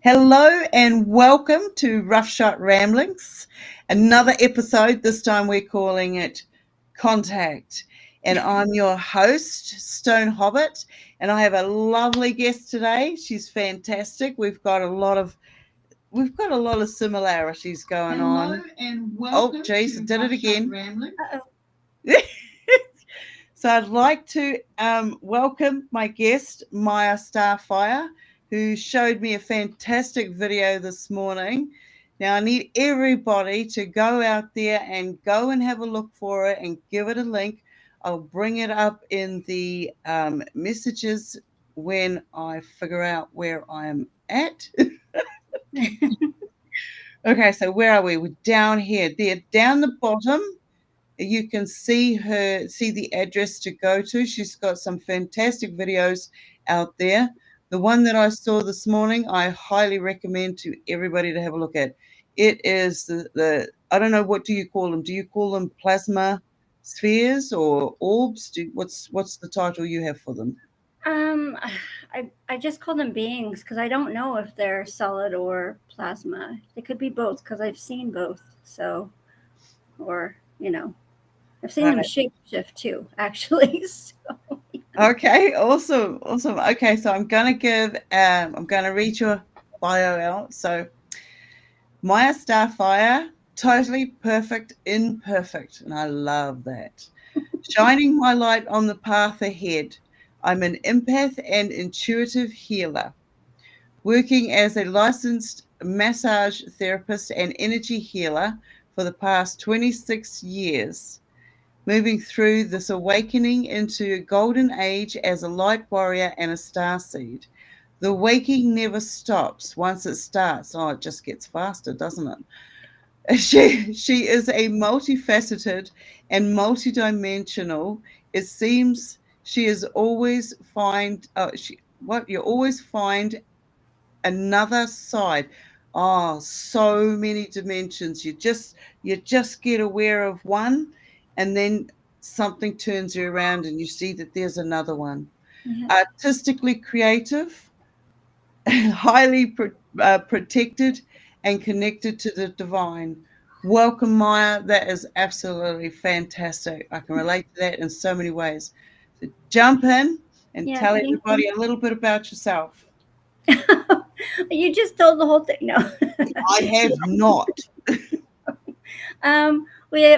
Hello and welcome to Roughshod Ramblings. Another episode. This time we're calling it Contact. And I'm your host, Stone Hobbit, and I have a lovely guest today. She's fantastic. We've got a lot of similarities going on. And welcome geez, I did it again. Uh-oh. So I'd like to welcome my guest, Miya StarFire, who showed me a fantastic video this morning. Now I need everybody to go out there and go and have a look for it and give it a link. I'll bring it up in the messages when I figure out where I'm at. Okay, so where are we? We're down here. There, down the bottom, you can see the address to go to. She's got some fantastic videos out there. The one that I saw this morning, I highly recommend to everybody to have a look at. It is the I don't know, what do you call them? Do you call them plasma spheres or orbs? What's the title you have for them? I just call them beings because I don't know if they're solid or plasma. They could be both because I've seen both. So, or I've seen them shapeshift too, actually. So. Okay, awesome. Okay, so I'm gonna read your bio out. So, Miya StarFire, totally perfect, imperfect, and I love that. Shining my light on the path ahead. I'm an empath and intuitive healer, working as a licensed massage therapist and energy healer for the past 26 years, moving through this awakening into a golden age as a light warrior and a starseed. The waking never stops. Once it starts, it just gets faster, doesn't it? She is a multifaceted and multidimensional. It seems she is always find you always find another side. Oh, so many dimensions. You just get aware of one, and then something turns you around and you see that there's another one. Yeah. Artistically creative, highly protected and connected to the divine. Welcome, Miya. That is absolutely fantastic. I can relate to that in so many ways. So jump in and Yeah, tell everybody a little bit about yourself. You just told the whole thing. No. I have not. We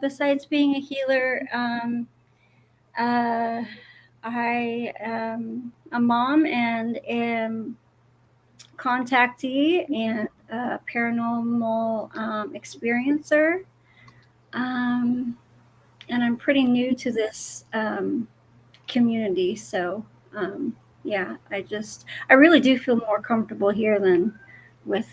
besides being a healer, I am a mom and am contactee and a paranormal experiencer. Um, and I'm pretty new to this community, so yeah, I really do feel more comfortable here than with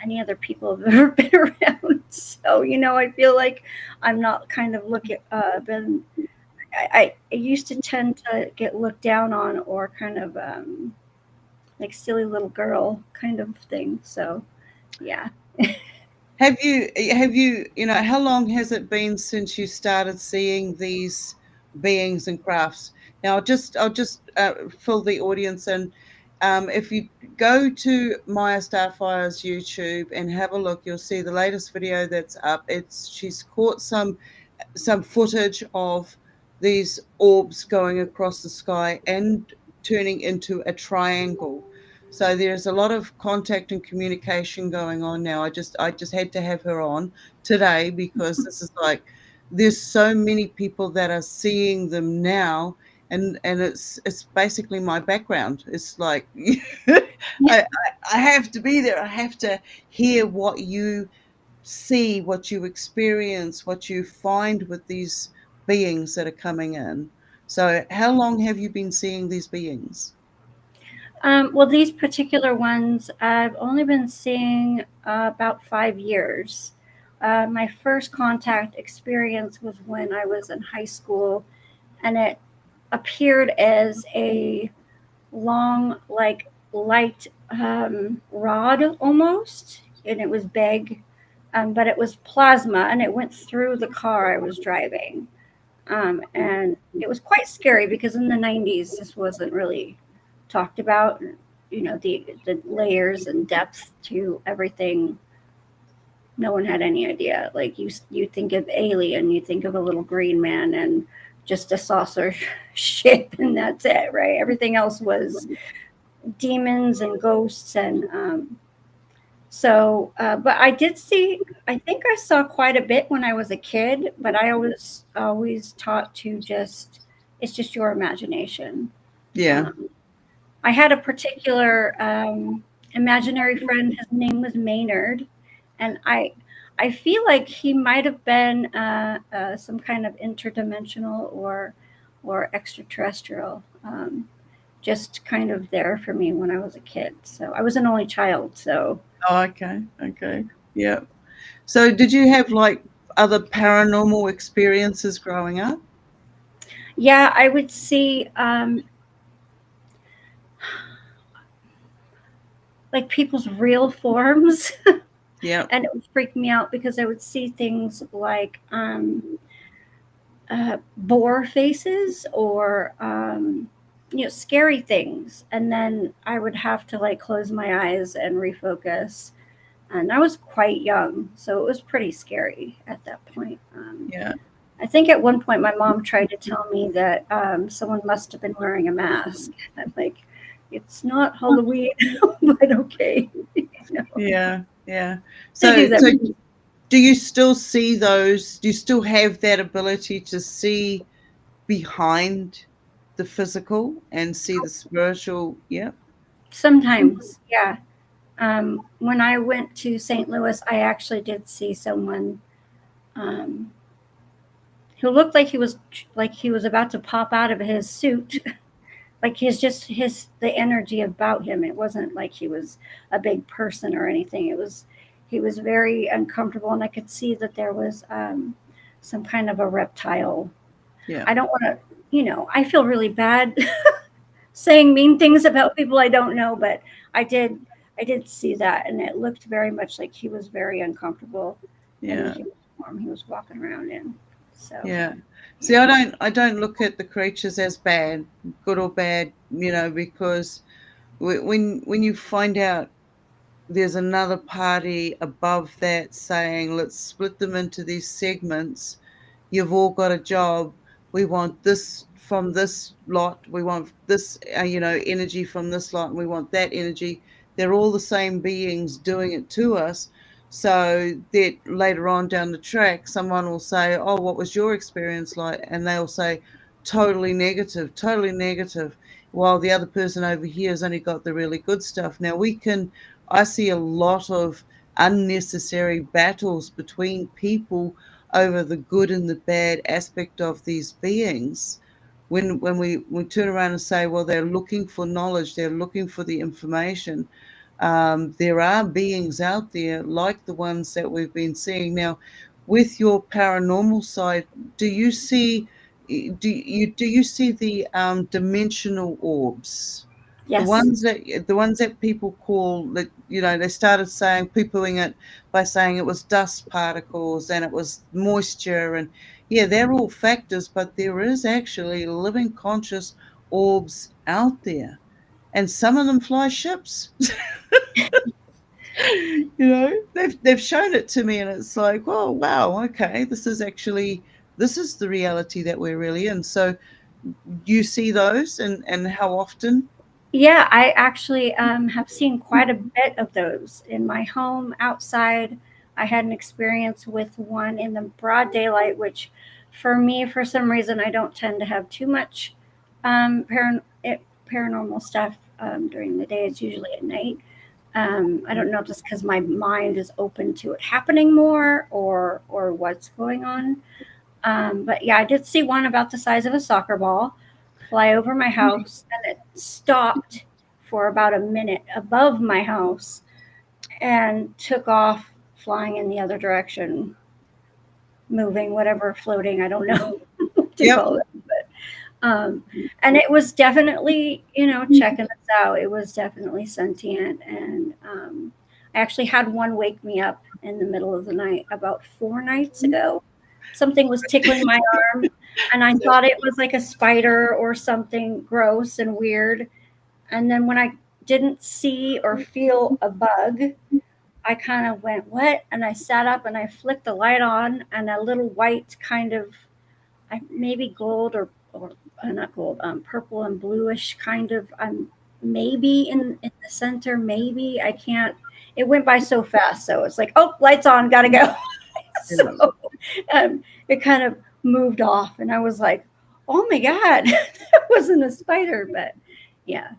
any other people I've ever been around. So I feel like I'm not kind of been. I used to tend to get looked down on or kind of like silly little girl kind of thing. So yeah. How long has it been since you started seeing these beings and crafts? Now, I'll just fill the audience in. If you go to Miya Starfire's YouTube and have a look, you'll see the latest video that's up. She's caught some footage of these orbs going across the sky and turning into a triangle. So there's a lot of contact and communication going on now. I just had to have her on today because this is like there's so many people that are seeing them now, and it's basically my background. It's like I have to be there. I have to hear what you see, what you experience, what you find with these beings that are coming in. So, how long have you been seeing these beings? Well, these particular ones I've only been seeing about 5 years. My first contact experience was when I was in high school, and it appeared as a long, like light rod almost, and it was big, but it was plasma, and it went through the car I was driving. And it was quite scary because in the 90s, this wasn't really talked about. the layers and depth to everything. No one had any idea. Like you think of Alien, you think of a little green man and just a saucer ship, and that's it, right? Everything else was demons and ghosts, and but I did see. I think I saw quite a bit when I was a kid, but I always taught to just it's just your imagination. Yeah. I had a particular imaginary friend. His name was Maynard, and I feel like he might have been some kind of interdimensional or extraterrestrial. Just kind of there for me when I was a kid. So I was an only child. So Oh, okay. Okay. Yeah. So did you have like other paranormal experiences growing up? yeah, I would see like people's real forms, Yeah. and it would freak me out because I would see things like boar faces or scary things, and then I would have to like close my eyes and refocus. And I was quite young, so it was pretty scary at that point. Yeah. I think at one point my mom tried to tell me that someone must have been wearing a mask. I'm like, it's not Halloween, but okay. Yeah. Yeah. They do that. So do you still see those? Do you still have that ability to see behind the physical and see the spiritual? Yeah. Sometimes, yeah. When I went to St. Louis, I actually did see someone um, who looked like he was about to pop out of his suit. Like his the energy about him. It wasn't like he was a big person or anything. He was very uncomfortable, and I could see that there was some kind of a reptile. Yeah. I don't want to, I feel really bad saying mean things about people I don't know, but I did I did see that, and it looked very much like he was very uncomfortable in the Yeah. human form he was walking around in. So Yeah. See, I don't look at the creatures as bad, good or bad, because when you find out there's another party above that saying, let's split them into these segments. You've all got a job. We want this from this lot. We want this, energy from this lot. And we want that energy. They're all the same beings doing it to us. So that later on down the track, someone will say, oh, what was your experience like? And they'll say, totally negative, totally negative. While the other person over here has only got the really good stuff. Now I see a lot of unnecessary battles between people over the good and the bad aspect of these beings. When we turn around and say, well, they're looking for knowledge, they're looking for the information. There are beings out there like the ones that we've been seeing now. With your paranormal side, do you see do you see the dimensional orbs? The yes. ones that people call that, they started saying poo-pooing it by saying it was dust particles and it was moisture, and yeah, they're all factors, but there is actually living conscious orbs out there, and some of them fly ships. They've shown it to me, and it's like, oh wow, okay, this is the reality that we're really in. So you see those, and how often? Yeah, I actually have seen quite a bit of those in my home, outside. I had an experience with one in the broad daylight, which for me, for some reason, I don't tend to have too much paranormal stuff during the day. It's usually at night. I don't know if it's because my mind is open to it happening more or what's going on. But yeah, I did see one about the size of a soccer ball fly over my house, and it stopped for about a minute above my house and took off flying in the other direction, moving, whatever, floating. I don't know what to Yep. call it. Um, and it was definitely, checking us out. It was definitely sentient. And I actually had one wake me up in the middle of the night about 4 nights ago. Something was tickling my arm, and I thought it was like a spider or something gross and weird. And then when I didn't see or feel a bug, I kind of went, what? And I sat up and I flicked the light on, and a little white kind of, maybe gold or not gold, purple and bluish kind of, maybe in the center, maybe. I can't, it went by so fast. So it's like, oh, lights on, gotta go. So it kind of moved off, and I was like, oh my God, that wasn't a spider, but yeah.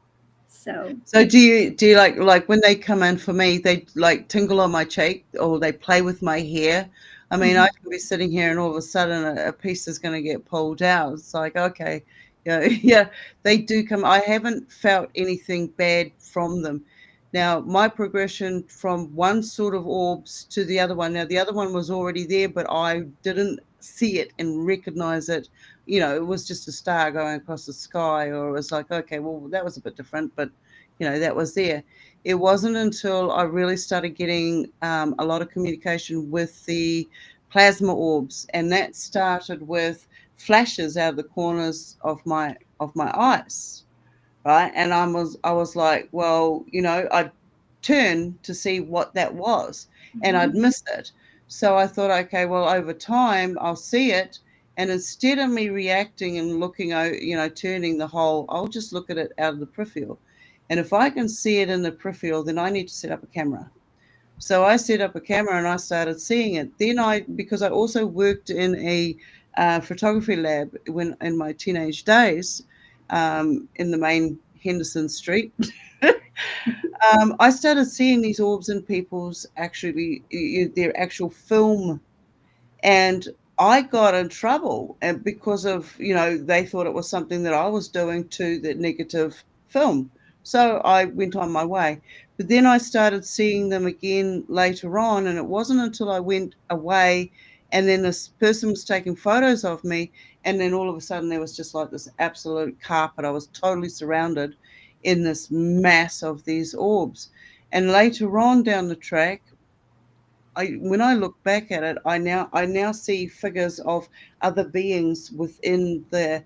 So do you like when they come in for me, they like tingle on my cheek or they play with my hair? I mean, I can be sitting here and all of a sudden a piece is going to get pulled out. It's like, okay, yeah, they do come. I haven't felt anything bad from them. Now, my progression from one sort of orbs to the other one. Now, the other one was already there, but I didn't see it and recognize it. It was just a star going across the sky, or it was like, okay, well, that was a bit different, but that was there. It wasn't until I really started getting a lot of communication with the plasma orbs, and that started with flashes out of the corners of my eyes, right? And I was like, well, I'd turn to see what that was, and I'd miss it. So I thought, okay, well, over time I'll see it, and instead of me reacting and looking, turning the whole, I'll just look at it out of the peripheral. And if I can see it in the peripheral, then I need to set up a camera. So I set up a camera and I started seeing it. Then because I also worked in a photography lab in my teenage days, in the main Henderson Street, I started seeing these orbs in people's their actual film, and I got in trouble, and because of they thought it was something that I was doing to the negative film. So I went on my way. But then I started seeing them again later on, and it wasn't until I went away and then this person was taking photos of me, and then all of a sudden there was just like this absolute carpet. I was totally surrounded in this mass of these orbs. And later on down the track, when I look back at it, I now see figures of other beings within the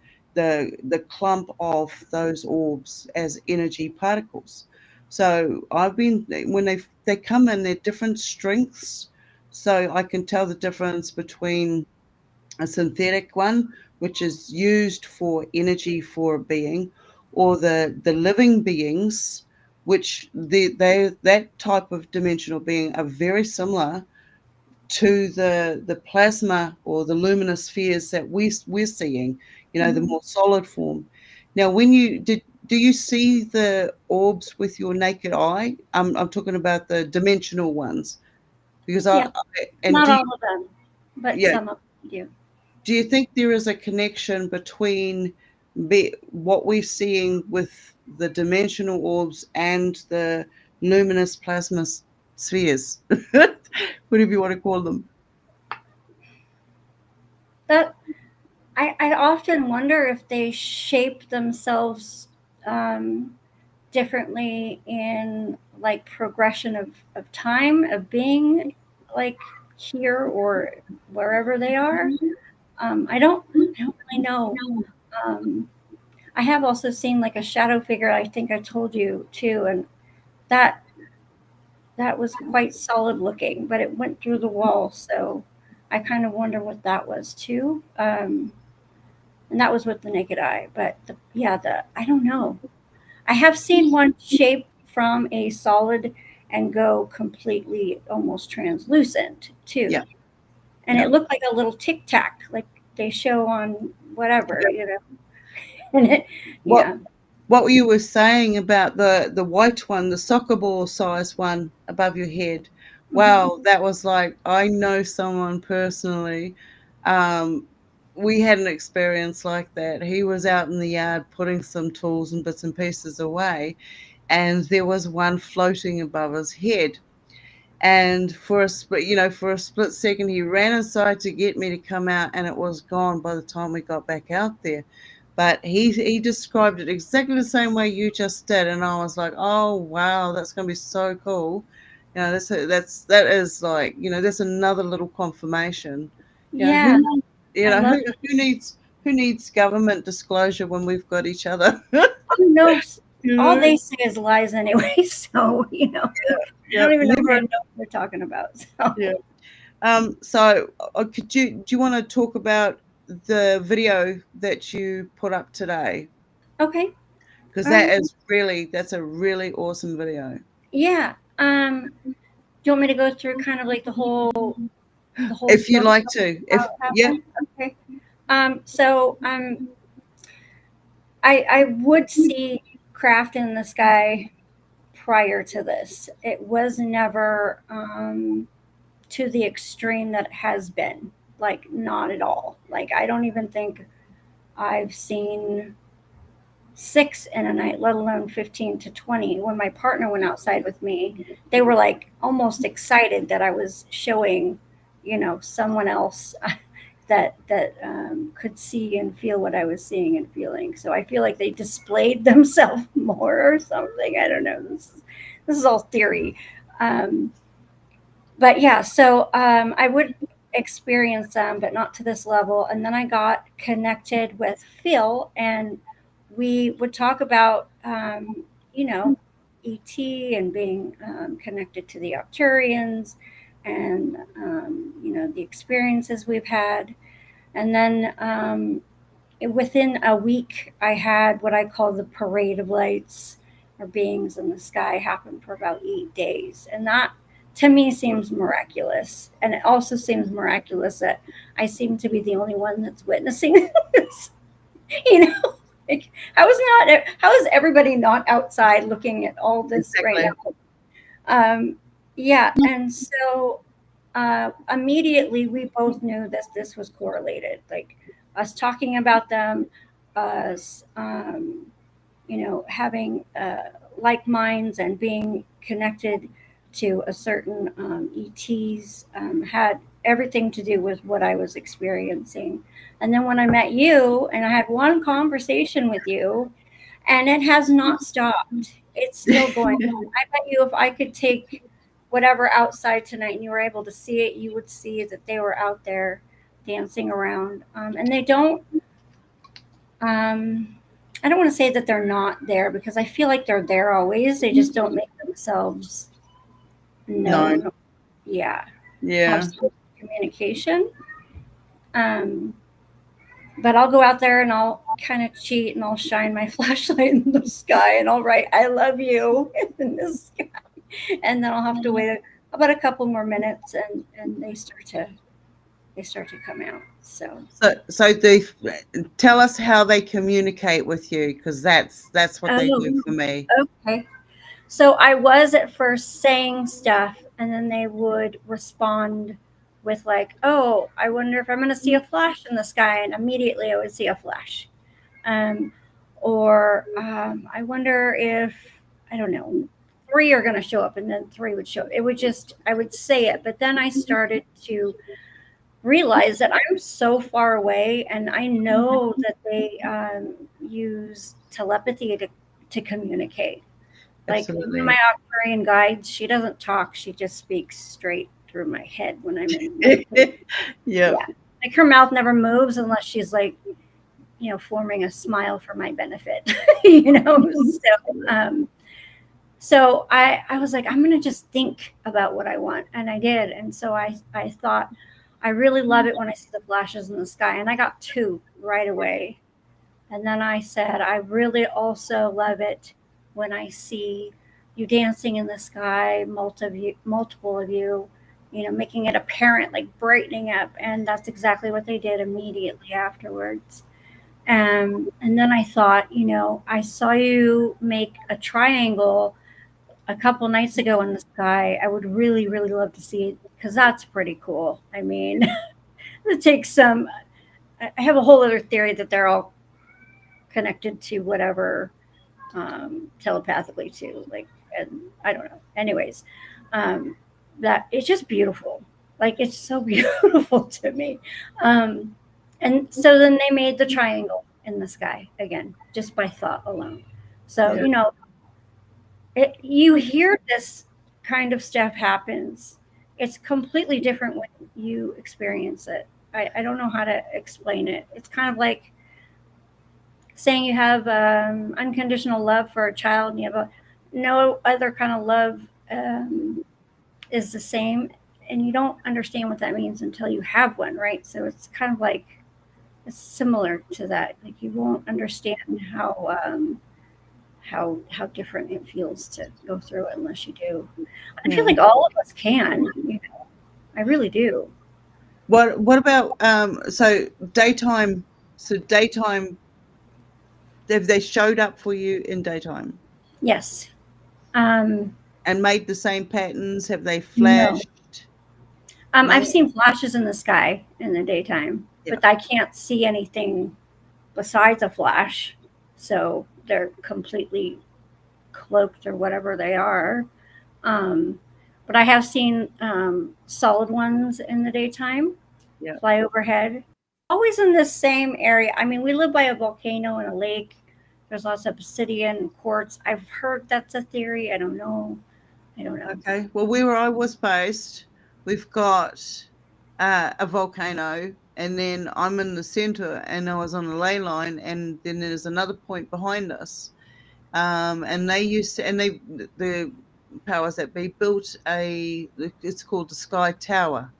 clump of those orbs as energy particles. So when they come in, they're different strengths. So I can tell the difference between a synthetic one, which is used for energy for a being, or the living beings, which that type of dimensional being are very similar to the plasma or the luminous spheres that we're seeing, the more solid form. Now, do you see the orbs with your naked eye? I'm talking about the dimensional ones, because Yeah, and not all of them, but yeah, some of them do. do you think there is a connection between what we're seeing with the dimensional orbs and the luminous plasma spheres, whatever you want to call them? That I often wonder if they shape themselves differently in like progression of time of being like here or wherever they are. I don't really know. Um, I have also seen like a shadow figure. I think I told you too, and that that was quite solid looking, but it went through the wall. So I kind of wonder what that was too. And that was with the naked eye. But I don't know. I have seen one shape from a solid and go completely almost translucent too. Yeah, And yeah. it looked like a little tic tac, like they show on whatever. And What yeah. what you were saying about the white one, the soccer ball size one above your head? Mhm. Wow, that was like, I know someone personally. Um, we had an experience like that. He was out in the yard putting some tools and bits and pieces away, and there was one floating above his head. And for a split second, he ran inside to get me to come out, and it was gone by the time we got back out there. But he described it exactly the same way you just did, and I was like, oh wow, that's going to be so cool. That is like, that's another little confirmation. You know Yeah, who you I know love who needs government disclosure when we've got each other? Oh no, all Yeah. they say is lies anyway. So, I Yeah. don't even know if Never. they know what they're talking about. So, Yeah. So do you want to talk about the video that you put up today? okay. Because Um, that's a really awesome video. yeah. Do you want me to go through kind of like the whole If you story like of to, how if it yeah, happened? Okay. So I would see craft in the sky prior to this. It was never to the extreme that it has been. Like, not at all. Like, I don't even think I've seen 6 in a night, let alone 15 to 20. When my partner went outside with me, they were like almost excited that I was showing, someone else that could see and feel what I was seeing and feeling. So I feel like they displayed themselves more or something. I don't know. This is all theory. Um, but yeah, so I would experience them, but not to this level. And then I got connected with Phil, and we would talk about, ET and being connected to the Arcturians, and the experiences we've had. And then within a week, I had what I call the parade of lights or beings in the sky happen for about 8 days. And that to me seems miraculous. And it also seems miraculous that I seem to be the only one that's witnessing this. you know, like, how is everybody not outside looking at all this right exactly. now? Yeah. And so immediately we both knew that this was correlated. Like, us talking about them, us, having like minds and being connected to a certain ETs had everything to do with what I was experiencing. And then when I met you and I had one conversation with you, and it has not stopped. It's still going on. I bet you if I could take whatever outside tonight and you were able to see it, you would see that they were out there dancing around. And they don't, I don't want to say that they're not there, because I feel like they're there always. They just don't make themselves No. known. Yeah. Have Yeah. some communication. Um, but I'll go out there and I'll kind of cheat and I'll shine my flashlight in the sky and I'll write "I love you" in the sky, and then I'll have to wait about a couple more minutes, and they start to come out. So So tell us how they communicate with you, because that's what they oh, do for me. okay. So I was at first saying stuff, and then they would respond with like, "Oh, I wonder if I'm going to see a flash in the sky," and immediately I would see a flash. Um, or I wonder if, I don't know, 3 are going to show up, and then 3 would show up. It would just, I would say it, but then I started to realize that I'm so far away, and I know that they use telepathy to communicate. Like, one of my Absolutely. Arcturian guides, she doesn't talk, she just speaks straight through my head when I'm in meditation. Yeah. Yeah. Like, her mouth never moves unless she's like, forming a smile for my benefit. So I was like, I'm gonna just think about what I want, and I did. And so I thought, I really love it when I see the flashes in the sky, and I got 2 right away. And then I said, I really also love it when I see you dancing in the sky, multiple of you, making it apparent, like brightening up. And that's exactly what they did immediately afterwards. And then I thought, I saw you make a triangle a couple nights ago in the sky. I would really, really love to see it, because that's pretty cool. I mean, it takes some. I have a whole other theory that they're all connected to whatever, telepathically too. Like, and I don't know. Anyways, um, that it's just beautiful. Like, it's so beautiful to me. Um, and so then they made the triangle in the sky again, just by thought alone. So, Yeah. you hear this kind of stuff happens. It's completely different when you experience it. I don't know how to explain it. It's kind of like saying you have unconditional love for a child and you have no other kind of love um, is the same, and you don't understand what that means until you have one, right? So it's kind of like it's similar to that. Like you won't understand how different it feels to go through it unless you do. I feel Yeah. like all of us can, you know. I really do. What about daytime? So daytime, have they showed up for you in daytime Yes. Um, and made the same patterns? Have they no. flashed? I've No. seen flashes in the sky in the daytime, Yeah. but I can't see anything besides a flash. So they're completely cloaked or whatever they are. Um, but I have seen solid ones in the daytime Yeah. fly overhead. Always in this same area. I mean, we live by a volcano and a lake. There's lots of obsidian and quartz. I've heard that's a theory. I don't know. I don't know. Okay. Well, where I was based, we've got a volcano, and then I'm in the center, and I was on a ley line, and then there's another point behind us. And they used to, and the powers that be built it's called the Sky Tower.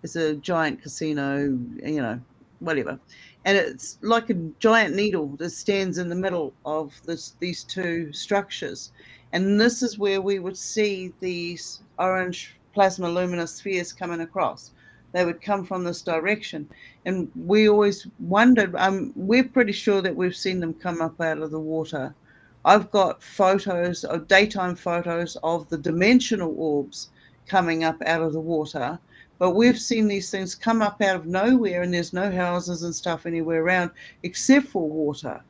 It's a giant casino, whatever. And it's like a giant needle that stands in the middle of these two structures. And this is where we would see these orange plasma luminous spheres coming across. They would come from this direction. And we always wondered, we're pretty sure that we've seen them come up out of the water. I've got photos of daytime photos of the dimensional orbs coming up out of the water, but we've seen these things come up out of nowhere, and there's no houses and stuff anywhere around except for water.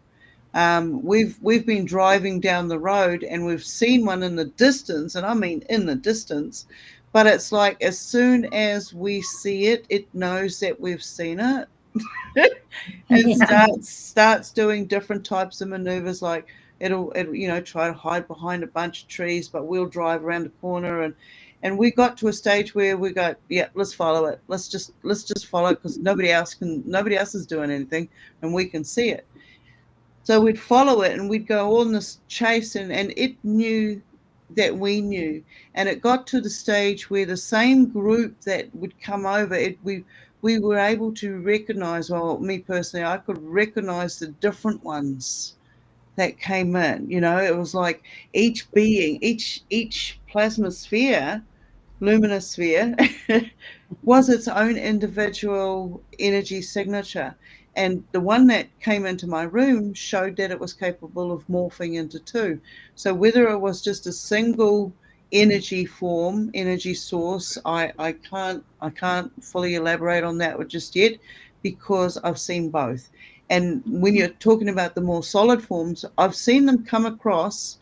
We've been driving down the road and we've seen one in the distance, and I mean in the distance, but it's like as soon as we see it, it knows that we've seen it. And Yeah. starts doing different types of maneuvers, like it'll try to hide behind a bunch of trees, but we'll drive around the corner, and we got to a stage where we go, yeah, let's follow it, let's just follow it, because nobody else is doing anything and we can see it. So we'd follow it and we'd go on this chase, and it knew that we knew. And it got to the stage where the same group that would come over, we were able to recognize, well, me personally, I could recognize the different ones that came in. It was like each being, each plasma sphere, luminous sphere, was its own individual energy signature. And the one that came into my room showed that it was capable of morphing into two. So whether it was just a single energy form, energy source, I can't fully elaborate on that just yet, because I've seen both. And when you're talking about the more solid forms, I've seen them come across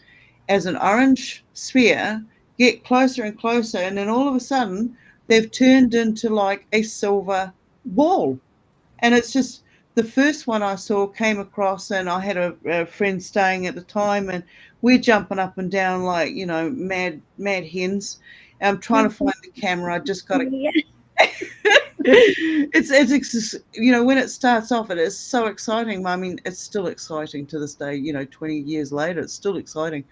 as an orange sphere, get closer and closer, and then all of a sudden they've turned into like a silver ball. And it's just, the first one I saw came across, and I had a friend staying at the time, and we're jumping up and down like, mad hens. And I'm trying to find the camera. I just got to. Yeah. When it starts off, it is so exciting. I mean, it's still exciting to this day. 20 years later, it's still exciting.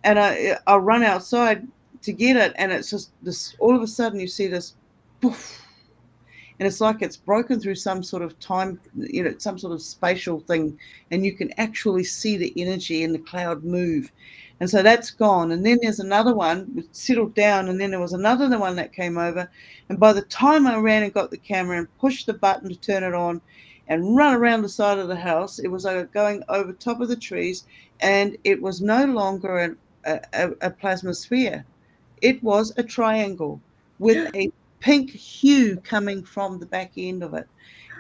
And I run outside to get it, and it's just this. All of a sudden, you see this, poof, and it's like it's broken through some sort of time, some sort of spatial thing, and you can actually see the energy in the cloud move. And so that's gone. And then there's another one that settled down, and then there was another one that came over. And by the time I ran and got the camera and pushed the button to turn it on and run around the side of the house, it was going over top of the trees, and it was no longer a plasma sphere. It was a triangle with a pink hue coming from the back end of it.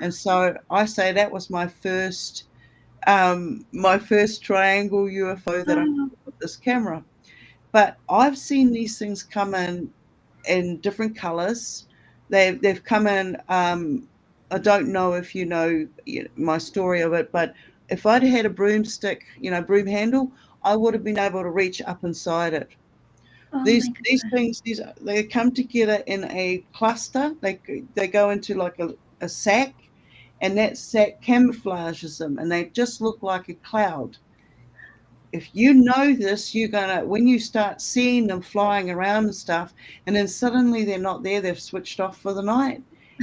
And so I say that was my first triangle UFO that I Oh, caught with this camera. But I've seen these things come in different colors. They've come in. I don't know if my story of it, but if I'd had a broomstick, broom handle, I would have been able to reach up inside it. oh These my these gosh. things, they come together in a cluster. They go into like a sack, and that camouflages them, and they just look like a cloud. If you know this, you're gonna, when you start seeing them flying around and stuff, and then suddenly they're not there, they've switched off for the night.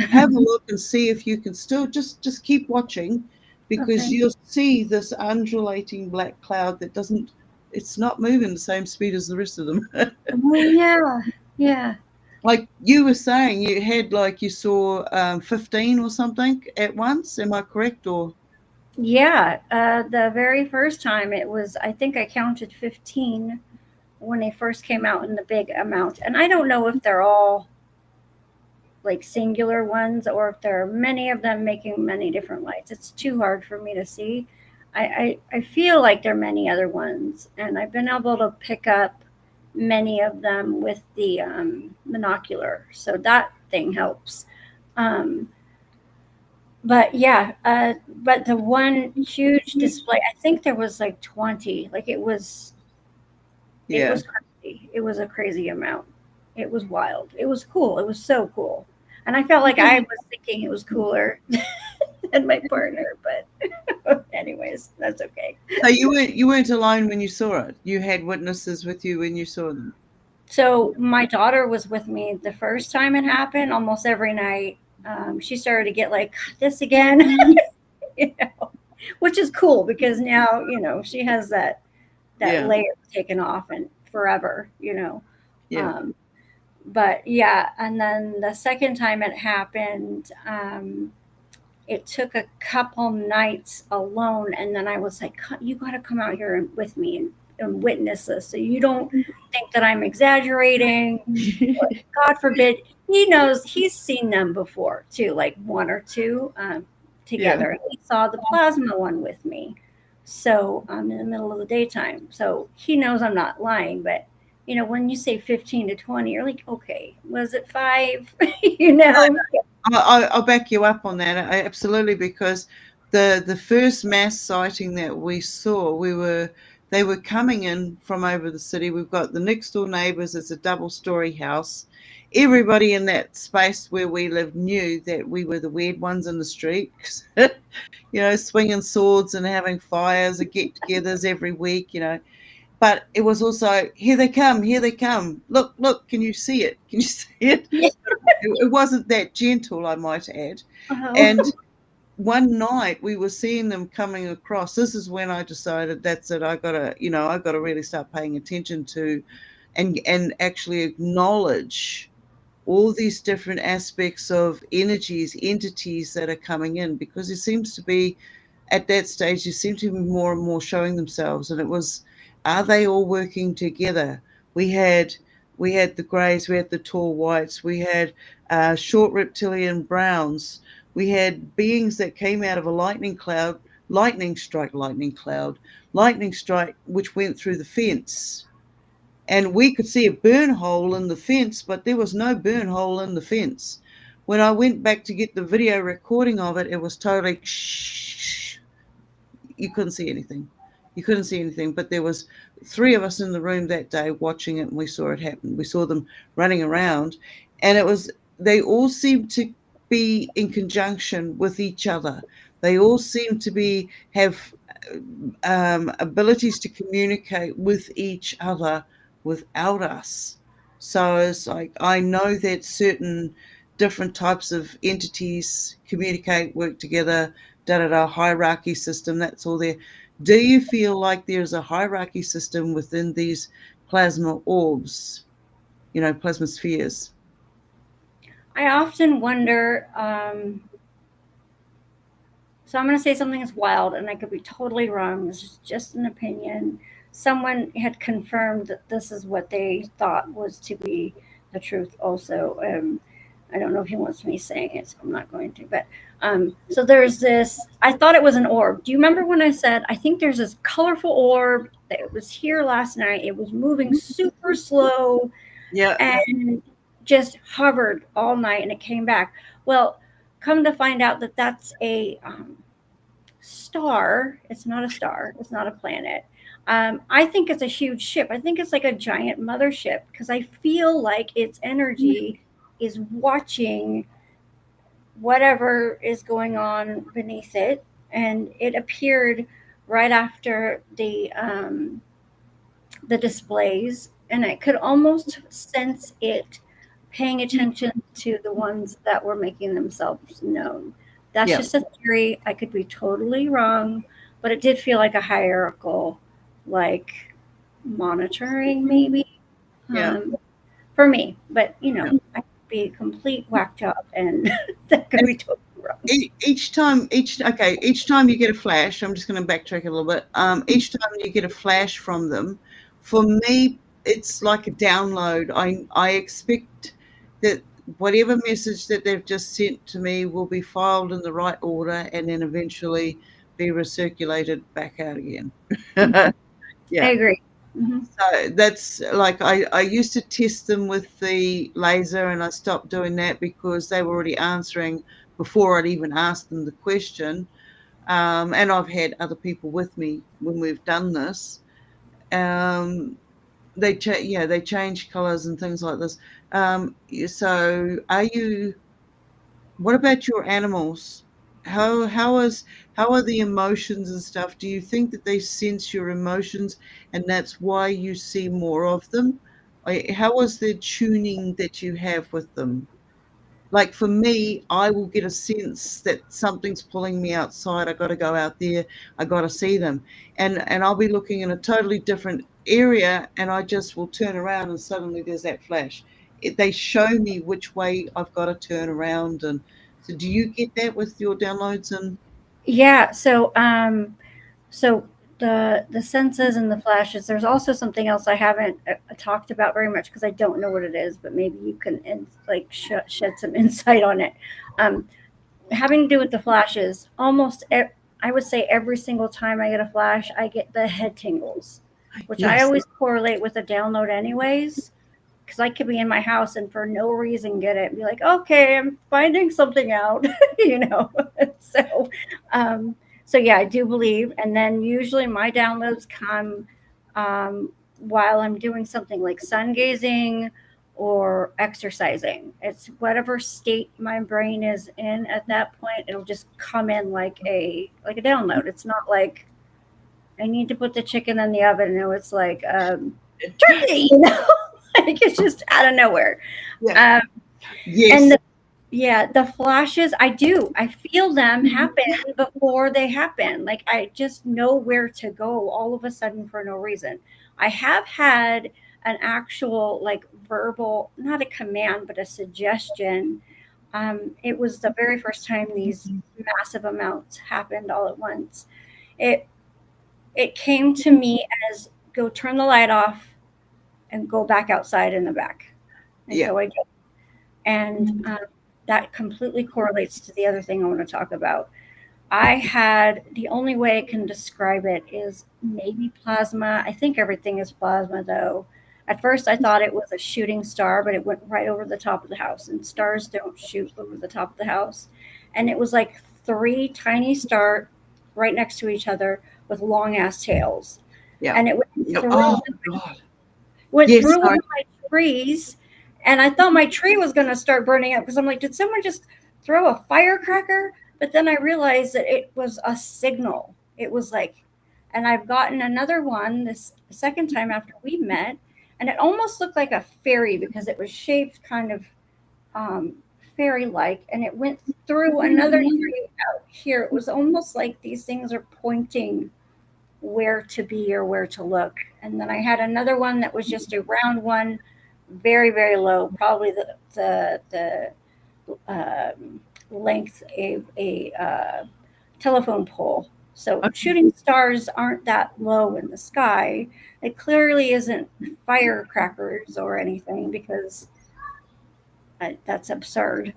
Have a look and see if you can still just keep watching, because Okay. you'll see this undulating black cloud that doesn't, it's not moving the same speed as the rest of them. Oh yeah, yeah, Like you were saying, you had, like, you saw 15 or something at once. Am I correct? Or yeah. The very first time it was, I think I counted 15 when they first came out in the big amount, and I don't know if they're all like singular ones or if there are many of them making many different lights. It's too hard for me to see. I feel like there are many other ones, and I've been able to pick up many of them with the monocular, so that thing helps. Um, but yeah, but the one huge display, I think there was like 20. Like it yeah. was crazy. It was a crazy amount. It was wild. It was cool. It was so cool. And I felt like I was thinking it was cooler than my partner, but anyways, that's okay. So you weren't alone when you saw it. You had witnesses with you when you saw them. So my daughter was with me the first time it happened, almost every night. She started to get like this again, you know, which is cool because now, she has that Yeah, layer taken off and forever, yeah. Um, but yeah, and then the second time it happened, it took a couple nights alone, and then I was like, you got to come out here with me and witness this, so you don't think that I'm exaggerating. God forbid. He knows, he's seen them before too, like one or two Yeah. together. He saw the plasma one with me, so in the middle of the daytime, so he knows I'm not lying. But when you say 15 to 20, you're like, okay, was it 5? you know I'll back you up on that. Absolutely, because the first mass sighting that we saw, they were coming in from over the city. We've got the next door neighbours. It's a double-story house. Everybody in that space where we lived knew that we were the weird ones in the street. Swinging swords and having fires and get-togethers every week. But it was also, here they come, here they come. Look, can you see it? Can you see it? Yeah. It wasn't that gentle, I might add. Oh. And one night we were seeing them coming across. This is when I decided, that's it. I gotta really start paying attention to, and actually acknowledge all these different aspects of energies, entities that are coming in, because it seems to be, at that stage, they seem to be more and more showing themselves. And it was, are they all working together? We had the greys, we had the tall whites, we had short reptilian browns, we had beings that came out of a lightning strike, which went through the fence. And we could see a burn hole in the fence, but there was no burn hole in the fence. When I went back to get the video recording of it, it was totally shh. You couldn't see anything. You couldn't see anything. But there was three of us in the room that day watching it, and we saw it happen. We saw them running around, and they all seemed to be in conjunction with each other. They all seemed to have abilities to communicate with each other without us. So it's like, I know that certain different types of entities communicate, work together, hierarchy system, that's all there. Do you feel like there's a hierarchy system within these plasma orbs, plasma spheres? I often wonder. So I'm going to say something that's wild, and I could be totally wrong. This is just an opinion. Someone had confirmed that this is what they thought was to be the truth. Also, I don't know if he wants me saying it, so I'm not going to. But so there's this. I thought it was an orb. Do you remember when I said I think there's this colorful orb that was here last night? It was moving super slow Yeah. and just hovered all night, and it came back. Well, come to find out that that's a star. It's not a star. It's not a planet. I think it's a huge ship. I think it's like a giant mothership because I feel like its energy is watching whatever is going on beneath it. And it appeared right after the displays, and I could almost sense it paying attention to the ones that were making themselves known. That's Yeah. just a theory. I could be totally wrong, but it did feel like a hierarchical, like monitoring, maybe, Yeah. for me. But Yeah. I could be a complete whack job, and that could And be totally wrong. each time you get a flash, I'm just going to backtrack a little bit. Each time you get a flash from them, for me, it's like a download. I expect that whatever message that they've just sent to me will be filed in the right order and then eventually be recirculated back out again. I Yeah. agree. Hmm. So that's like I used to test them with the laser, and I stopped doing that because they were already answering before I'd even asked them the question. And I've had other people with me when we've done this. Um, they change colors and things like this. So what about your animals? How are the emotions and stuff? Do you think that they sense your emotions and that's why you see more of them? How is the tuning that you have with them? Like for me, I will get a sense that something's pulling me outside. I got to go out there. I got to see them, and I'll be looking in a totally different area, and I just will turn around, and suddenly there's that flash. They show me which way I've got to turn around, and so do you get that with your downloads? And Yeah. So the senses and the flashes. There's also something else I haven't talked about very much because I don't know what it is, but maybe you can shed some insight on it. Um, Having to do with the flashes, I would say every single time I get a flash, I get the head tingles, which I yes, always correlate with a download, anyways. Because I could be in my house and for no reason get it and be like, okay, I'm finding something out, you know. so, um, so yeah, I do believe. And then usually my downloads come um, while I'm doing something like sun gazing or exercising. It's whatever state my brain is in at that point. It'll just come in like a download. It's not like I need to put the chicken in the oven. No, it's like turkey, like it's just out of nowhere. yeah, Um, and yes, yeah, the flashes, I do. I feel them happen before they happen. Like I just know where to go all of a sudden for no reason. I have had an actual like verbal, not a command, but a suggestion. It was the very first time these massive amounts happened all at once. It it came to me as go turn the light off and go back outside in the back. And yeah, so I did. And that completely correlates to the other thing I want to talk about. I had the only way I can describe it is maybe plasma. I think everything is plasma though. At first I thought it was a shooting star, but it went right over the top of the house, and stars don't shoot over the top of the house. And it was like three tiny stars right next to each other with long ass tails. yeah. And it Yeah. Oh God. went Yes, through one of my trees, and I thought my tree was going to start burning up because I'm like, did someone just throw a firecracker? But then I realized that it was a signal. It was like, and I've gotten another one this second time after we met, and it almost looked like a fairy because it was shaped kind of um, fairy like, and it went through another tree out here. It was almost like these things are pointing where to be or where to look. And then I had another one that was just a round one, very very low, probably the length of a telephone pole. So okay. shooting stars aren't that low in the sky. It clearly isn't firecrackers or anything because that's absurd.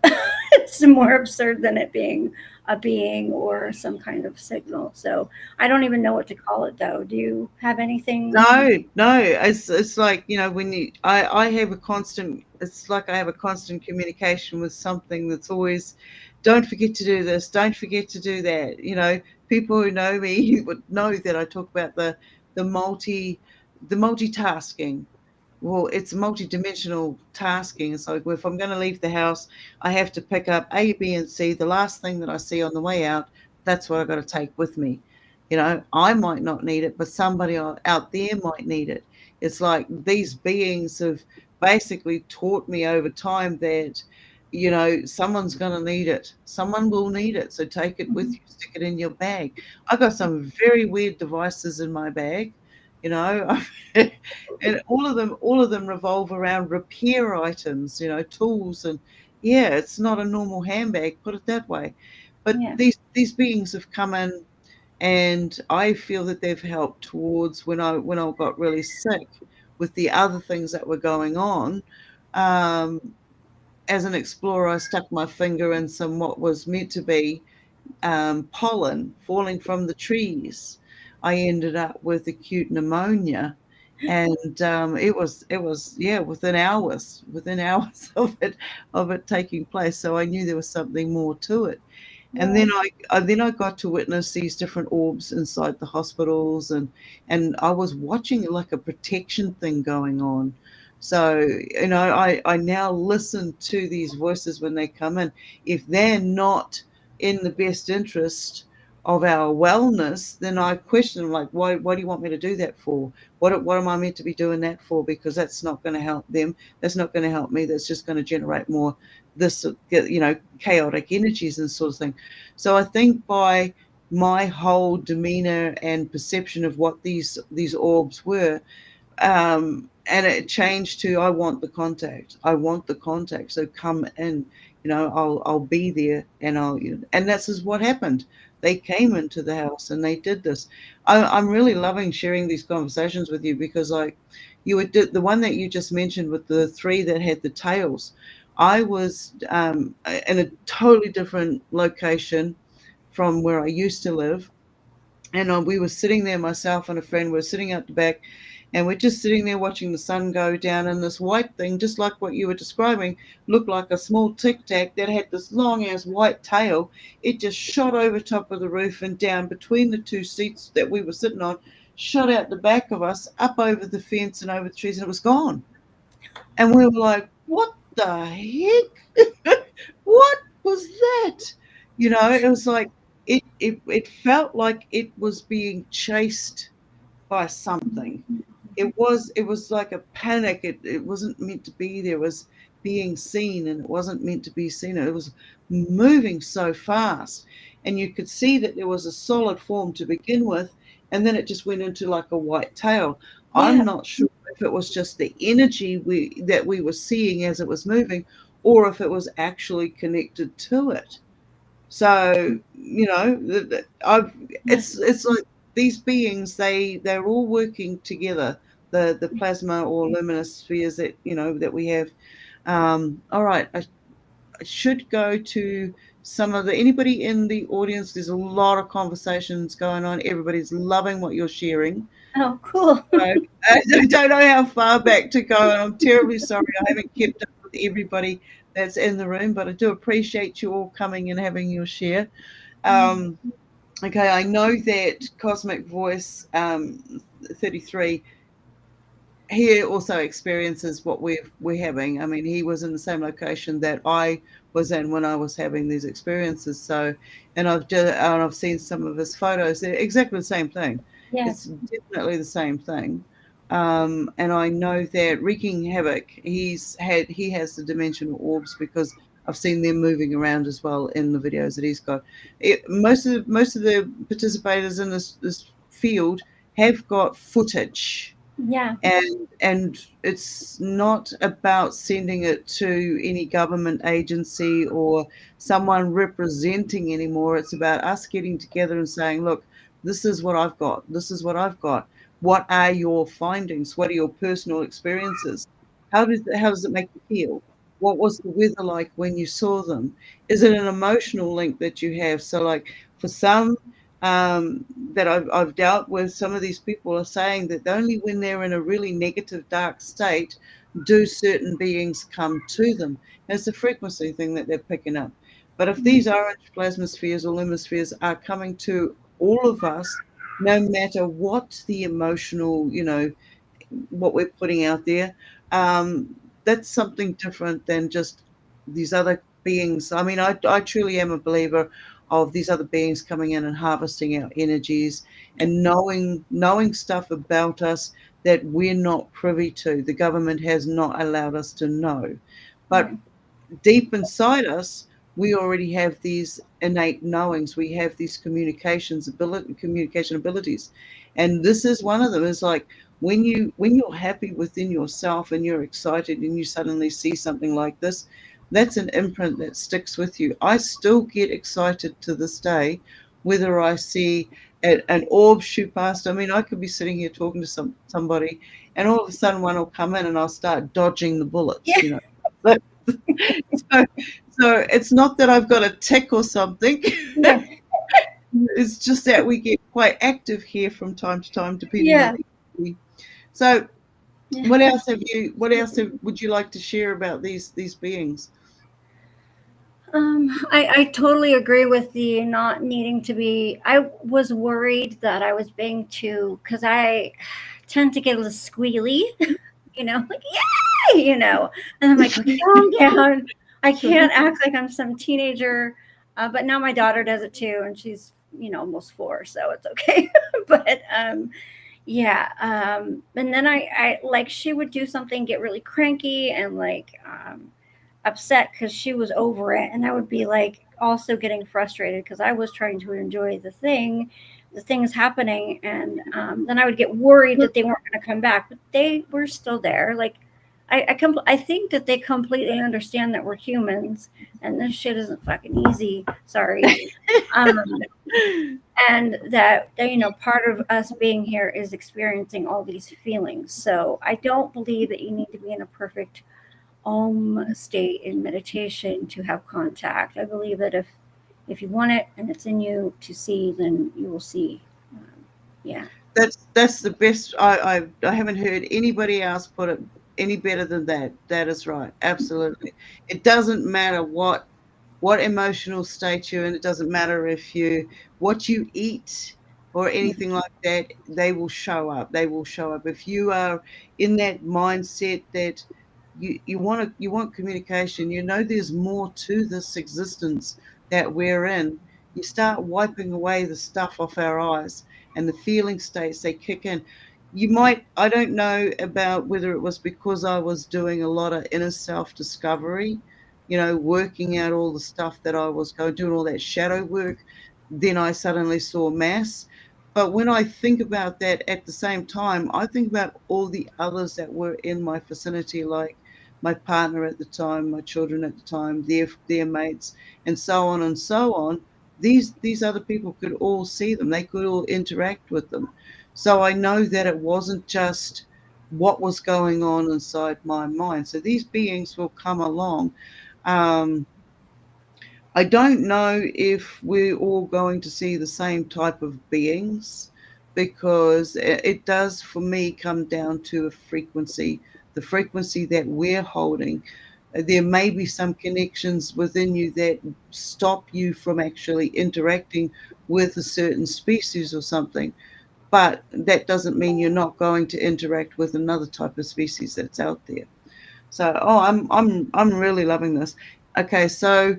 It's more absurd than it being a being or some kind of signal. So I don't even know what to call it though. Do you have anything? No, no. It's like, when I have a constant. It's like I have a constant communication with something that's always, don't forget to do this, don't forget to do that. People who know me would know that I talk about the multitasking. well, it's multidimensional tasking. It's like, well, if I'm going to leave the house, I have to pick up A, B, and C. The last thing that I see on the way out, that's what I've got to take with me. I might not need it, but somebody out there might need it. It's like these beings have basically taught me over time that, someone's going to need it. Someone will need it. So take it with you, stick it in your bag. I've got some very weird devices in my bag, you know. And all of them revolve around repair items, tools. And yeah, it's not a normal handbag, put it that way. But Yeah. these beings have come in, and I feel that they've helped towards when I got really sick with the other things that were going on. um, as an explorer, I stuck my finger in some what was meant to be pollen falling from the trees. I ended up with acute pneumonia, and it was yeah, within hours of it taking place. So I knew there was something more to it. And Yeah. then I got to witness these different orbs inside the hospitals, and I was watching like a protection thing going on. So, I now listen to these voices when they come in. If they're not in the best interest of our wellness, then I question them, like, why do you want me to do that for? What am I meant to be doing that for? Because that's not going to help them. That's not going to help me. That's just going to generate more this, chaotic energies and sort of thing. So I think by my whole demeanor and perception of what these orbs were, and it changed to, I want the contact. I want the contact. So come in. I'll be there, and and this is what happened. They came into the house and they did this. I'm really loving sharing these conversations with you, because like you would the one that you just mentioned with the three that had the tails. I was in a totally different location from where I used to live. And we were sitting there, myself and a friend were sitting out the back, and we're just sitting there watching the sun go down. And this white thing, just like what you were describing, looked like a small tic tac that had this long ass white tail. It just shot over top of the roof and down between the two seats that we were sitting on, shot out the back of us, up over the fence and over the trees, and it was gone. And we were like, what the heck? What was that? It was like it felt like it was being chased by something. It was like a panic. It wasn't meant to be there. It was being seen, and it wasn't meant to be seen. It was moving so fast, and you could see that there was a solid form to begin with, and then it just went into like a white tail. I'm Yeah. not sure if it was just the energy that we were seeing as it was moving, or if it was actually connected to it. So, I've Yeah. it's like these beings, they're all working together. The plasma or luminous spheres that we have. All right, I should go to some of the anybody in the audience. There's a lot of conversations going on. Everybody's loving what you're sharing. Oh, So cool. I don't know how far back to go, and I'm terribly sorry I haven't kept up with everybody that's in the room, but I do appreciate you all coming and having your share. Um, okay, I know that Cosmic Voice 33, he also experiences what we're having. I mean, he was in the same location that I was in when I was having these experiences. So, and I've seen some of his photos. They're exactly the same thing. Yeah. It's definitely the same thing. And I know that wreaking havoc. He has the dimensional orbs, because I've seen them moving around as well in the videos that he's got. Most of the participators in this field have got footage, Yeah. and it's not about sending it to any government agency or someone representing anymore. It's about us getting together and saying, look, this is what I've got. This is what I've got. What are your findings? What are your personal experiences? How does it make you feel? What was the weather like when you saw them? Is it an emotional link that you have? So, like, for some, that I've dealt with, some of these people are saying that only when they're in a really negative, dark state do certain beings come to them. It's a frequency thing that they're picking up. But if these orange plasmaspheres or lumispheres are coming to all of us, no matter what the emotional, what we're putting out there. That's something different than just these other beings. I mean, I truly am a believer of these other beings coming in and harvesting our energies and knowing stuff about us that we're not privy to. The government has not allowed us to know. But Right. deep inside us, we already have these innate knowings. We have these communication abilities, and this is one of them. Is like when you're happy within yourself and you're excited and you suddenly see something like this, that's an imprint that sticks with you. I still get excited to this day, whether I see an orb shoot past. I mean, I could be sitting here talking to somebody, and all of a sudden one will come in, and I'll start dodging the bullets. Yeah. You know. So, so it's not that I've got a tick or something. Yeah. It's just that we get quite active here from time to time, depending on Yeah. the activity. So, Yeah. what else have you? What else would you like to share about these beings? I totally agree with the not needing to be. I was worried that I was being too, because I tend to get a little squealy, like, yay, and I'm like, calm down. I can't act like I'm some teenager. But now my daughter does it too, and she's, almost 4, so it's okay. But yeah. And then I like, she would do something, get really cranky and like, upset because she was over it, and I would be like also getting frustrated because I was trying to enjoy the things happening, and then I would get worried that they weren't going to come back, but they were still there. Like, I think that they completely understand that we're humans, and this shit isn't fucking easy. Sorry. um, and that part of us being here is experiencing all these feelings. So I don't believe that you need to be in a perfect state in meditation to have contact. I believe that if you want it and it's in you to see, then you will see. Yeah. That's the best. I haven't heard anybody else put it any better than that. That is right. Absolutely. It doesn't matter what emotional state you're in. It doesn't matter if you what you eat or anything like that. They will show up. They will show up. If you are in that mindset that you want communication, there's more to this existence that we're in. You start wiping away the stuff off our eyes, and the feeling states, they kick in. You might, I don't know about whether it was because I was doing a lot of inner self discovery, working out all the stuff that I was going, doing all that shadow work. Then I suddenly saw mass. But when I think about that at the same time, I think about all the others that were in my vicinity, like my partner at the time, my children at the time, their mates, and so on and so on. These other people could all see them. They could all interact with them. So I know that it wasn't just what was going on inside my mind. So these beings will come along. Um, I don't know if we're all going to see the same type of beings, because it does, for me, come down to a frequency, the frequency that we're holding. There may be some connections within you that stop you from actually interacting with a certain species or something, but that doesn't mean you're not going to interact with another type of species that's out there. So, I'm really loving this. Okay, so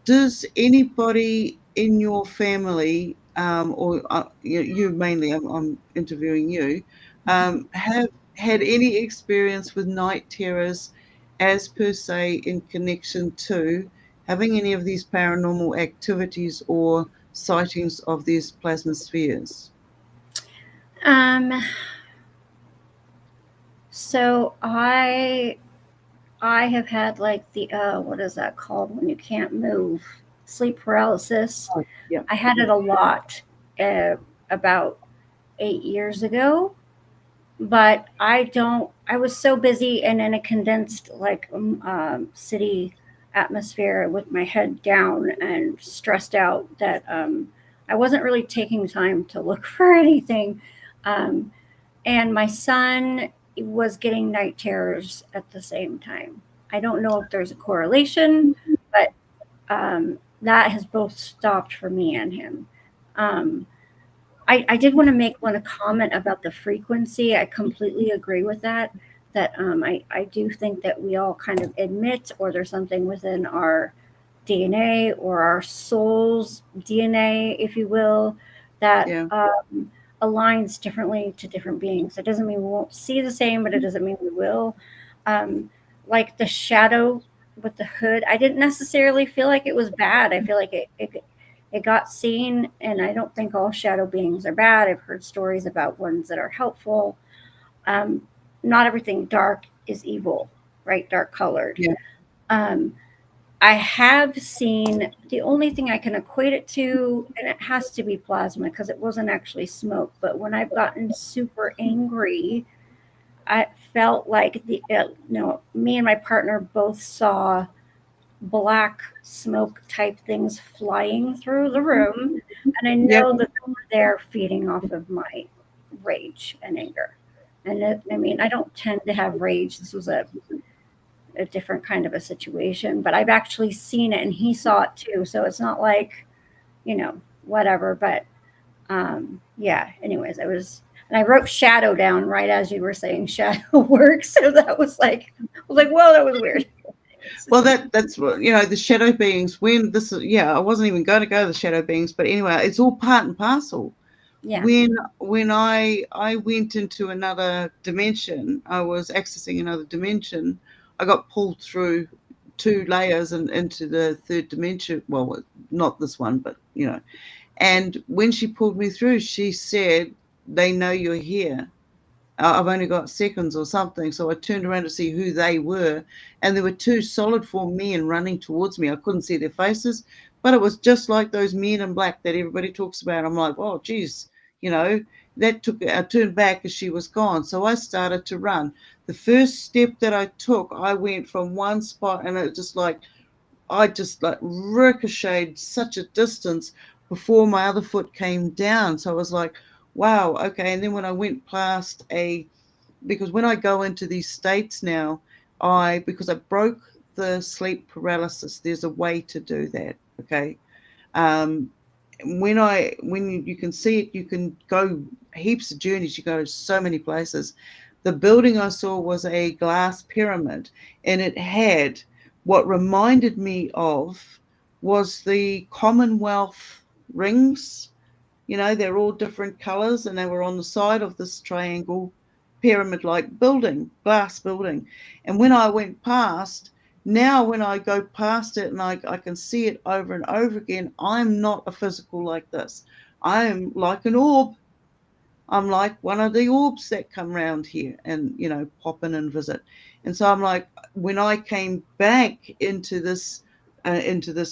does anybody in your family, or you mainly, I'm interviewing you, have had any experience with night terrors as per se in connection to having any of these paranormal activities or sightings of these plasma spheres? Um. So I have had like the what is that called when you can't move? Sleep paralysis. Oh, yeah, I had yeah. it a lot about 8 years ago, but I was so busy and in a condensed like city atmosphere with my head down and stressed out that I wasn't really taking time to look for anything. Um, and my son was getting night terrors at the same time. I don't know if there's a correlation, but that has both stopped for me and him. Um, I did want to make one a comment about the frequency. I completely agree with that. That I do think that we all kind of admit, or there's something within our DNA or our soul's DNA, if you will, that Yeah. aligns differently to different beings. It doesn't mean we won't see the same, but it doesn't mean we will. Um, like the shadow with the hood, I didn't necessarily feel like it was bad. I feel like it got seen, and I don't think all shadow beings are bad. I've heard stories about ones that are helpful. Um, Not everything dark is evil, right? Dark colored. Yeah. Um, I have seen, the only thing I can equate it to, and it has to be plasma because it wasn't actually smoke, but when I've gotten super angry, I felt like me and my partner both saw black smoke type things flying through the room. And I Yep. know that they were there feeding off of my rage and anger. And I mean, I don't tend to have rage. This was a different kind of a situation, but I've actually seen it and he saw it too. So it's not like, whatever. But yeah, anyways, and I wrote shadow down right as you were saying shadow work. So that I was like, whoa, that was weird. Well, that's what, the shadow beings. When this is, I wasn't even going to go to the shadow beings, but anyway, it's all part and parcel. Yeah. When I went into another dimension, I was accessing another dimension. I got pulled through 2 layers and into the third dimension. Well, not this one, but And when she pulled me through, she said, "They know you're here." I've only got seconds or something. So I turned around to see who they were. And there were 2 solid form men running towards me. I couldn't see their faces, but it was just like those men in black that everybody talks about. I'm like, oh, geez, you know, I turned back as she was gone. So I started to run. The first step that I took, I went from one spot and it just like, I just like ricocheted such a distance before my other foot came down. So I was like, wow, okay. And then when I went past because when I go into these states now, because I broke the sleep paralysis, there's a way to do that. Okay. Um, when you can see it, you can go heaps of journeys. You go to so many places. The building I saw was a glass pyramid, and it had what reminded me of was the Commonwealth rings. They're all different colors, and they were on the side of this triangle pyramid-like building, glass building. And when I went past, now when I go past it and I can see it over and over again, I'm not a physical like this. I'm like an orb. I'm like one of the orbs that come around here and, pop in and visit. And so I'm like, when I came back into this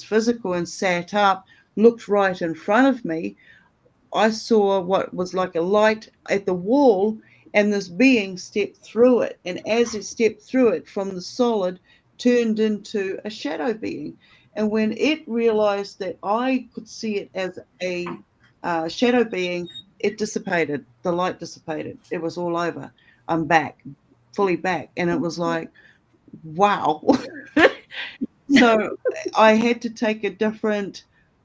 physical and sat up, looked right in front of me, I saw what was like a light at the wall, and this being stepped through it. And as it stepped through it from the solid, turned into a shadow being. And when it realized that I could see it as a shadow being, it dissipated. The light dissipated. It was all over. I'm back, fully back. And it was like, wow. So I had to take a different,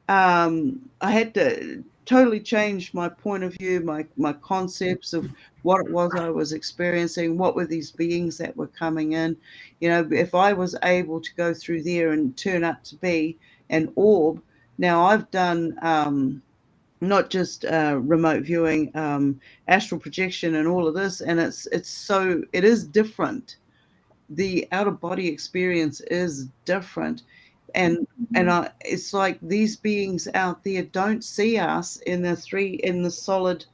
I had to totally change my point of view, my concepts of what it was I was experiencing, what were these beings that were coming in. If I was able to go through there and turn up to be an orb. Now I've done not just remote viewing, astral projection and all of this, and it is different. The out of body experience is different, and it's like these beings out there don't see us in the solid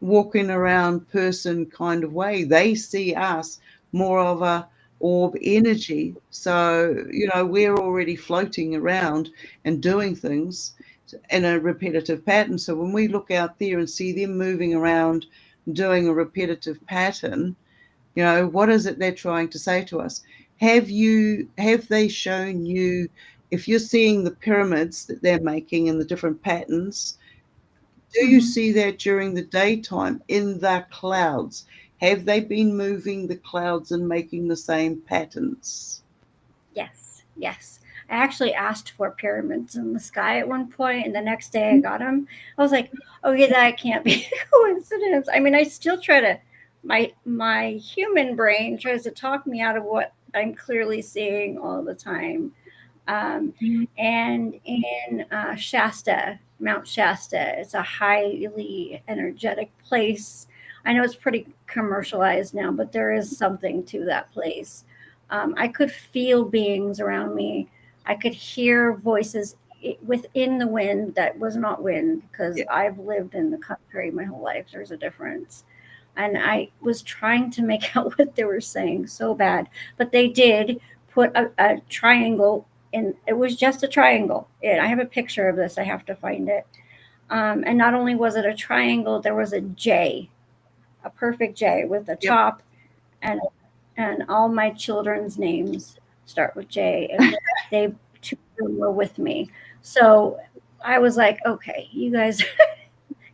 walking around person kind of way. They see us more of a orb energy. So we're already floating around and doing things in a repetitive pattern. So when we look out there and see them moving around doing a repetitive pattern, what is it they're trying to say to us? Have they shown you, if you're seeing the pyramids that they're making and the different patterns, do you Mhm. see that during the daytime in the clouds? Have they been moving the clouds and making the same patterns? Yes. Yes. I actually asked for pyramids in the sky at one point, and the next day I got them. I was like, okay, that can't be a coincidence. I mean, I still try to, my human brain tries to talk me out of what I'm clearly seeing all the time. And in Shasta, Mount Shasta, it's a highly energetic place. I know it's pretty commercialized now, but there is something to that place. I could feel beings around me. I could hear voices within the wind that was not wind, because Yeah. I've lived in the country my whole life. There's a difference. And I was trying to make out what they were saying so bad, but they did put a triangle in. It was just a triangle. I have a picture of this. I have to find it. And not only was it a triangle, there was a J, a perfect J with the Yep. top, and all my children's names start with J, and they two of them were with me. So I was like, okay, you guys,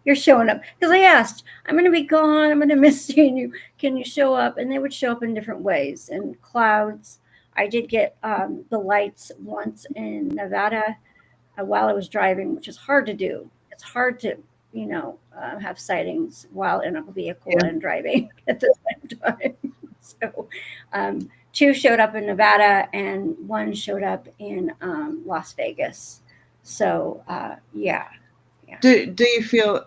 you're showing up, because I asked, I'm going to be gone. I'm going to miss seeing you. Can you show up? And they would show up in different ways. And clouds. I did get the lights once in Nevada while I was driving, which is hard to do. It's hard to, have sightings while in a vehicle Yeah. and driving at the same time. So, two showed up in Nevada and one showed up in Las Vegas. So, yeah. Do you feel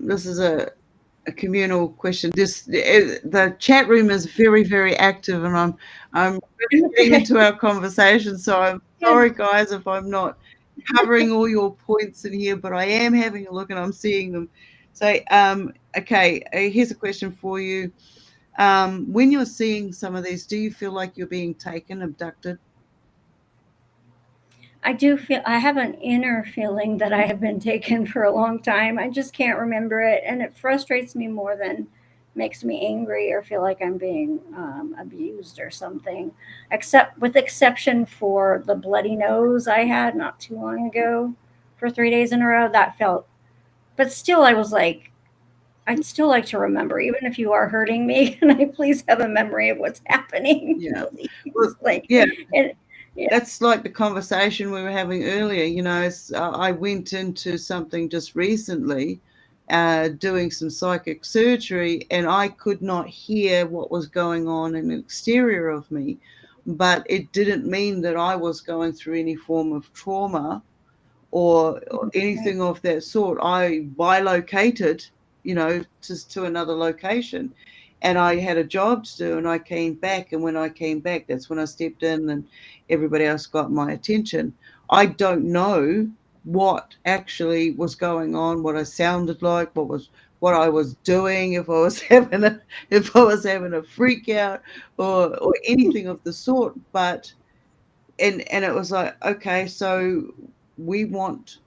this is a communal question? The chat room is very, very active, and I'm really getting Okay. into our conversation. So I'm Good. sorry, guys, if I'm not covering all your points in here, but I am having a look and I'm seeing them. So okay, here's a question for you. When you're seeing some of these, do you feel like you're being taken, abducted? I do feel, I have an inner feeling that I have been taken for a long time. I just can't remember it, and it frustrates me more than makes me angry or feel like I'm being abused or something. Except with exception for the bloody nose I had not too long ago for 3 days in a row, that felt. But still, I was like, I'd still like to remember, even if you are hurting me, and I please have a memory of what's happening, Yeah. Well, please. Like, yeah, and yeah. that's like the conversation we were having earlier. I went into something just recently, doing some psychic surgery, and I could not hear what was going on in the exterior of me, but it didn't mean that I was going through any form of trauma or Right. anything of that sort. I bilocated, to another location, and I had a job to do, and I came back. And when I came back, that's when I stepped in, and everybody else got my attention. I don't know what actually was going on, what I sounded like, what I was doing, if I was having a freak out or anything of the sort, but and it was like, okay, so we want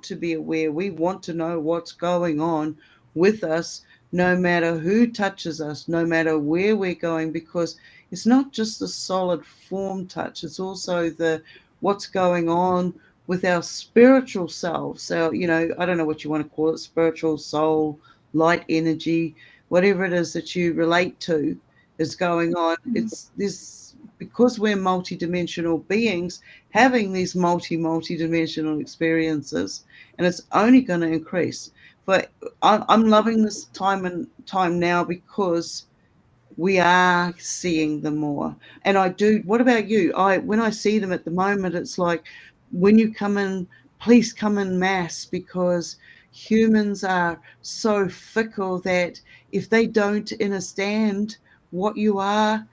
to be aware, we want to know what's going on with us, no matter who touches us, no matter where we're going, because it's not just the solid form touch, it's also the what's going on with our spiritual selves. So I don't know what you want to call it, spiritual soul, light energy, whatever it is that you relate to is going on. Mhm. It's this, because we're multidimensional beings having these multidimensional experiences, and it's only going to increase. But I'm loving this time now because we are seeing them more. And I do. What about you? When I see them at the moment, it's like, when you come in, please come in mass, because humans are so fickle that if they don't understand what you are,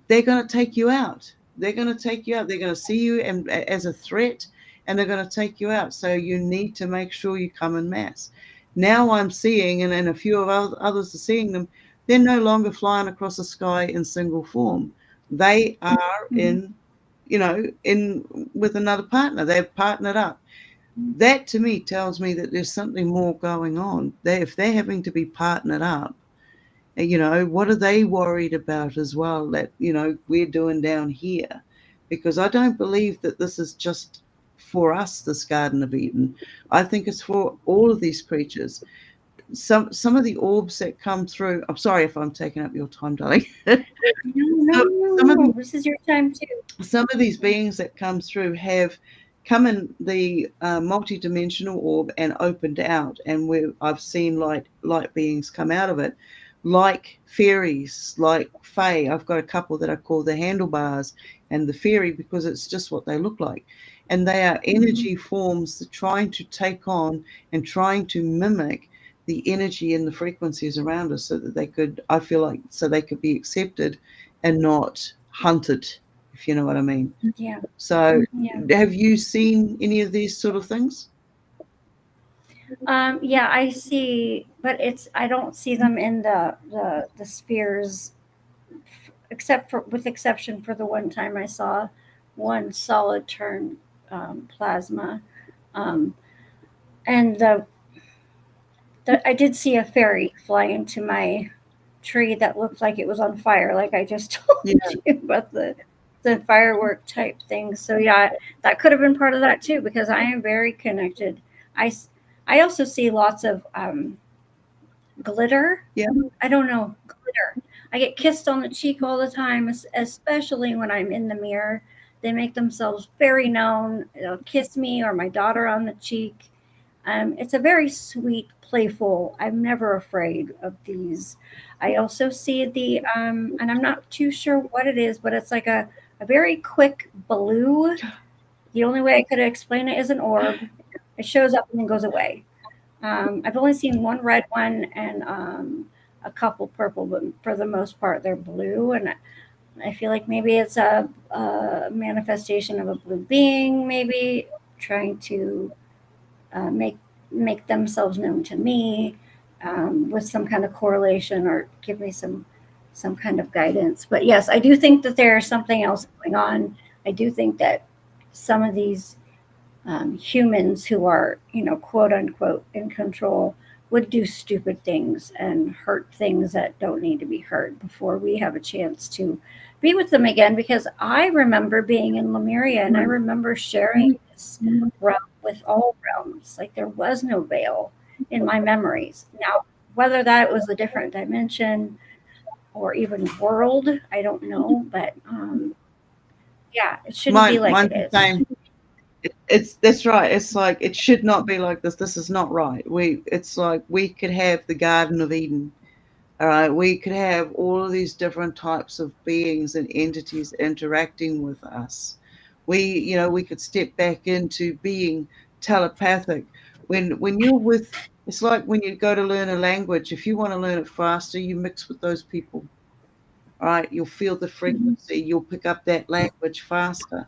they're going to take you out. They're going to take you out. They're going to see you as a threat, and they're going to take you out. So you need to make sure you come in mass. Now I'm seeing, and a few of others are seeing them, they're no longer flying across the sky in single form. They are Mhm. in with another partner. They've partnered up. That to me tells me that there's something more going on. If they're having to be partnered up, what are they worried about as well that we're doing down here? Because I don't believe that this is just for us, this Garden of Eden. I think it's for all of these creatures. some of the orbs that come through. I'm sorry if I'm taking up your time, darling. No, no, So no, some of no. This is your time too. some of these beings that come through have come in the multi-dimensional orb and opened out, and I've seen light beings come out of it, like fairies, like fae. I've got a couple that I call the handlebars and the fairy because it's just what they look like, and they are energy forms that trying to take on and trying to mimic the energy and the frequencies around us so that they could, I feel like, so they could be accepted and not hunted, if you know what I mean. Yeah, So, yeah. have you seen any of these sort of things? Yeah, I see, but I don't see them in the spheres, except for with exception for the one time I saw one solid turn plasma, um, and I did see a fairy fly into my tree that looked like it was on fire, like I just told Yeah, you about the firework type thing. So yeah, that could have been part of that too, because I am very connected. I s- I also see lots of glitter. yeah. I don't know, glitter. I get kissed on the cheek all the time, especially when I'm in the mirror. They make themselves very known. They'll kiss me or my daughter on the cheek. It's a very sweet, playful. I'm never afraid of these. I also see and I'm not too sure what it is, but it's like a very quick blue. The only way I could explain it is an orb. It shows up and then goes away. I've only seen one red one and a couple purple, but for the most part, they're blue. And I feel like maybe it's a manifestation of a blue being, maybe trying to uh, make make themselves known to me with some kind of correlation or give me some kind of guidance. But yes, I do think that there's something else going on. I do think that some of these humans who are, quote unquote, in control would do stupid things and hurt things that don't need to be hurt before we have a chance to be with them again. Because I remember being in Lemuria and I remember sharing this realm with all realms. Like there was no veil in my memories. Now, whether that was a different dimension or even world, I don't know. But yeah, it shouldn't be like Mine's it the is. same. It's that's right. It's like it should not be like this. This is not right. It's like we could have the Garden of Eden. All right, we could have all of these different types of beings and entities interacting with us. We could step back into being telepathic. When you're with, it's like when you go to learn a language. If you want to learn it faster, you mix with those people. All right, you'll feel the frequency. You'll pick up that language faster.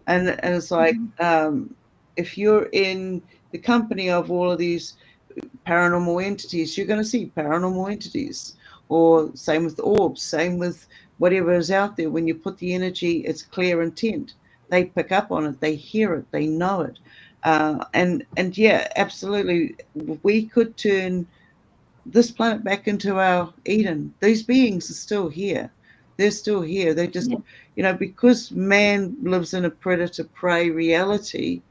And it's like if you're in the company of all of these paranormal entities, you're going to see paranormal entities. Or same with orbs, same with whatever is out there. When you put the energy, it's clear intent. They pick up on it, they hear it, they know it. And yeah, absolutely, we could turn this planet back into our Eden. These beings are still here. They're still here. They just, Yeah. because man lives in a predator prey reality,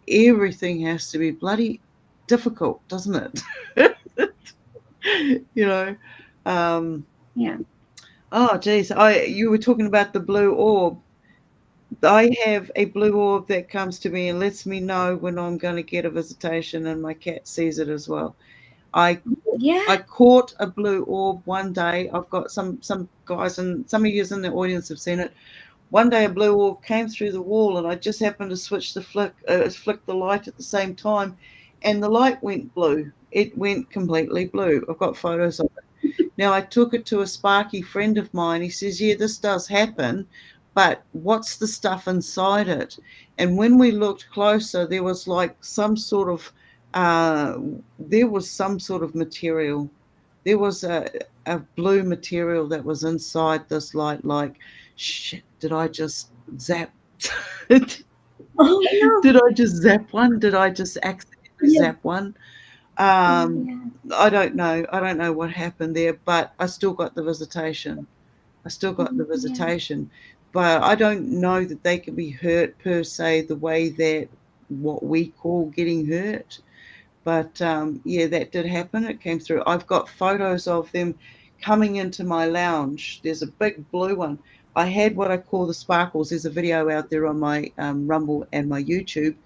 everything has to be bloody difficult, doesn't it? you know. Um, Yeah. oh, geez. You were talking about the blue orb. I have a blue orb that comes to me and lets me know when I'm going to get a visitation, and my cat sees it as well. I Yeah. I caught a blue orb one day. I've got some guys and some of you in the audience have seen it. One day a blue orb came through the wall, and I just happened to flick the light at the same time, and the light went blue. It went completely blue. I've got photos of it. Now I took it to a Sparky friend of mine. He says, "Yeah, this does happen, but what's the stuff inside it?" And when we looked closer, there was like uh, some sort of material. There was a blue material that was inside this light. Like, shit, did I just zap? Oh no. Did I just zap one? Did I just accidentally Yeah. zap one? Um, Yeah. I don't know. I don't know what happened there, but I still got the visitation. I still got the Yeah. visitation, but I don't know that they can be hurt per se the way that what we call getting hurt. But yeah, that did happen. It came through. I've got photos of them coming into my lounge. There's a big blue one. I had what I call the sparkles. There's a video out there on my Rumble and my YouTube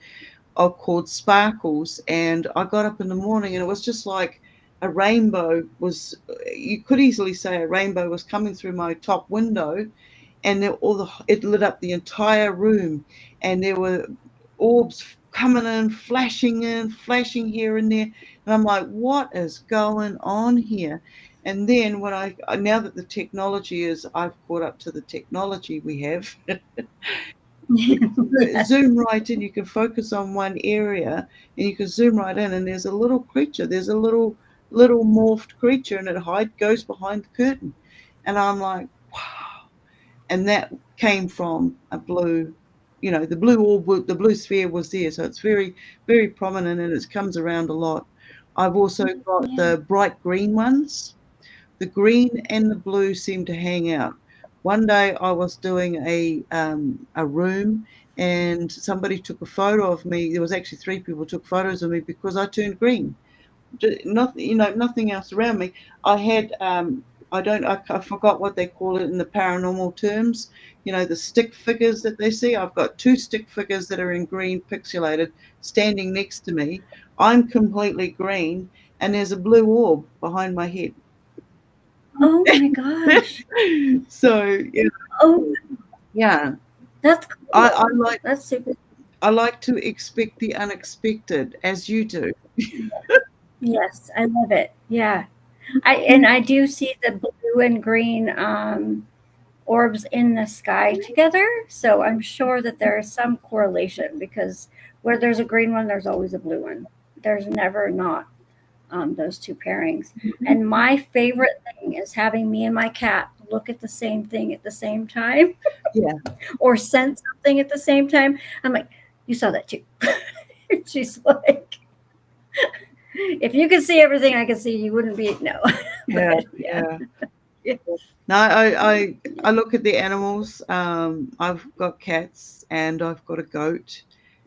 called Sparkles. And I got up in the morning and it was just like a rainbow was, you could easily say a rainbow was coming through my top window, and it lit up the entire room, and there were orbs coming in, flashing here and there, and I'm like, what is going on here? And then when now that the technology is, I've caught up to the technology we have, zoom right in. You can focus on one area, and you can zoom right in, and there's a little creature. There's a little morphed creature, and it goes behind the curtain, and I'm like, wow. And that came from a blue, the blue orb, the blue sphere was there, so it's very, very prominent, and it comes around a lot. I've also got the bright green ones. The green and the blue seem to hang out. One day I was doing a room, and somebody took a photo of me. There was actually 3 people took photos of me because I turned green. Nothing else around me. I had I forgot what they call it in the paranormal terms. The stick figures that they see. I've got 2 stick figures that are in green pixelated standing next to me. I'm completely green, and there's a blue orb behind my head. Oh my gosh. So Oh, yeah, that's cool. I like That's super. I like to expect the unexpected, as you do. Yes, I love it. Yeah. I do see the blue and green orbs in the sky together. So I'm sure that there is some correlation, because where there's a green one, there's always a blue one. There's never not those 2 pairings. And my favorite thing is having me and my cat look at the same thing at the same time. Yeah. Or sense something at the same time. I'm like, you saw that too. She's like, if you could see everything I could see, you wouldn't be no. Yeah, yeah. No, I look at the animals. I've got cats and I've got a goat,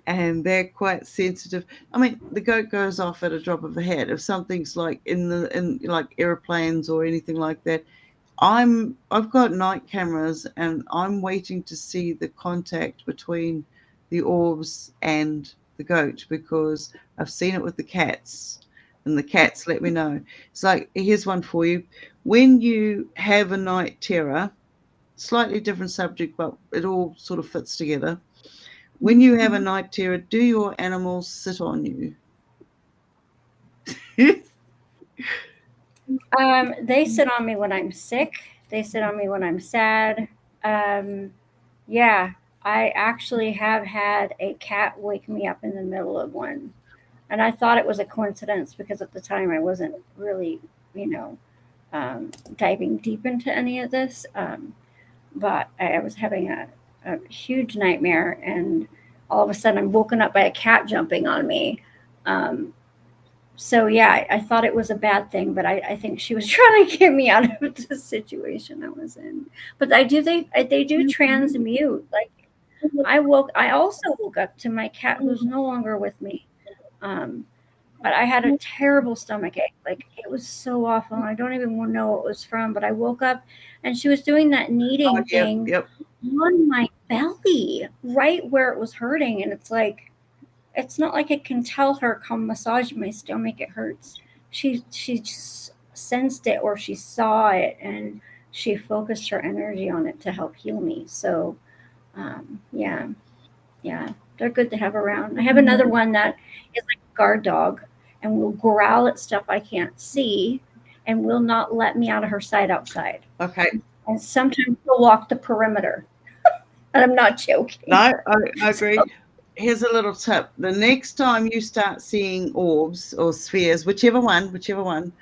and they're quite sensitive. I mean, the goat goes off at a drop of a hat. If something's like in like airplanes or anything like that, I've got night cameras, and I'm waiting to see the contact between the orbs and the goat, because I've seen it with the cats, and the cats let me know. It's like, here's one for you. When you have a night terror, slightly different subject, but it all sort of fits together. When you have a night terror, do your animals sit on you? They sit on me when I'm sick. They sit on me when I'm sad. Yeah, I actually have had a cat wake me up in the middle of one. And I thought it was a coincidence, because at the time I wasn't really, you know, diving deep into any of this. But I was having a huge nightmare, and all of a sudden I'm woken up by a cat jumping on me. Um, so yeah, I thought it was a bad thing, but I think she was trying to get me out of the situation I was in. But they do transmute. Like, I also woke up to my cat, who's no longer with me. Um, but I had a terrible stomach ache. Like, it was so awful. I don't even want to know what it was from, but I woke up and she was doing that kneading thing Yep. on my belly, right where it was hurting. And it's like, it's not like I can tell her, come massage my stomach, it hurts. She just sensed it, or she saw it, and she focused her energy on it to help heal me. So yeah, yeah, they're good to have around. I have another one that is like a guard dog, and will growl at stuff I can't see, and will not let me out of her sight outside. Okay. And sometimes she'll walk the perimeter. And I'm not joking. No, I agree. Here's a little tip. The next time you start seeing orbs or spheres, whichever one,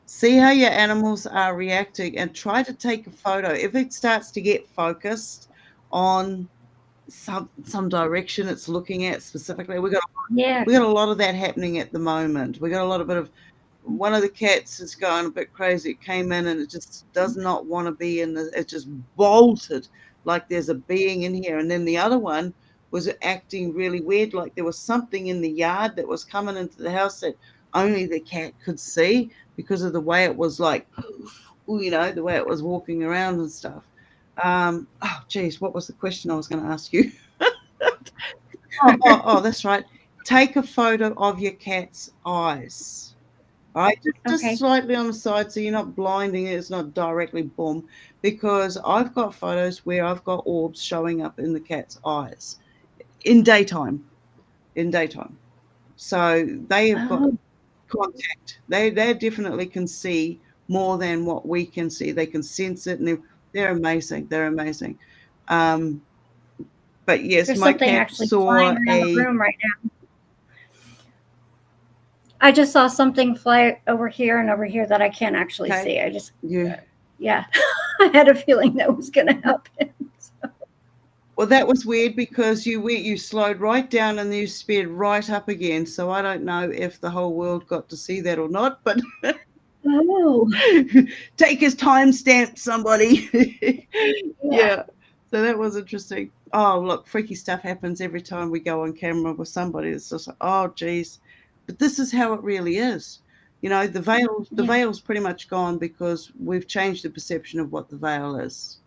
see how your animals are reacting and try to take a photo. If it starts to get focused on some direction it's looking at specifically, we got a lot of that happening at the moment. We got a lot of bit of, one of the cats is going a bit crazy. It came in and it just does not want to be in the, it just bolted like there's a being in here. And then the other one was acting really weird, like there was something in the yard that was coming into the house that only the cat could see because of the way it was like, the way it was walking around and stuff. Oh, geez, what was the question I was going to ask you? Oh, that's right. Take a photo of your cat's eyes. All right, just Okay. slightly on the side so you're not blinding it. It's not directly boom, because I've got photos where I've got orbs showing up in the cat's eyes in daytime. In daytime, so they have got Oh, contact. They definitely can see more than what we can see. They can sense it, and they're amazing. They're amazing. Um, but yes, there's my something cat actually saw flying around the a. room right now. I just saw something fly over here and over here that I can't actually Okay, see. I just, you. yeah, I had a feeling that was going to happen. So. Well, that was weird because you slowed right down and then you sped right up again. So I don't know if the whole world got to see that or not, but Oh, take his timestamp, somebody. yeah. Yeah. So that was interesting. Oh, look, freaky stuff happens every time we go on camera with somebody. It's just like, oh, geez. But this is how it really is. The Yeah. veil's pretty much gone because we've changed the perception of what the veil is.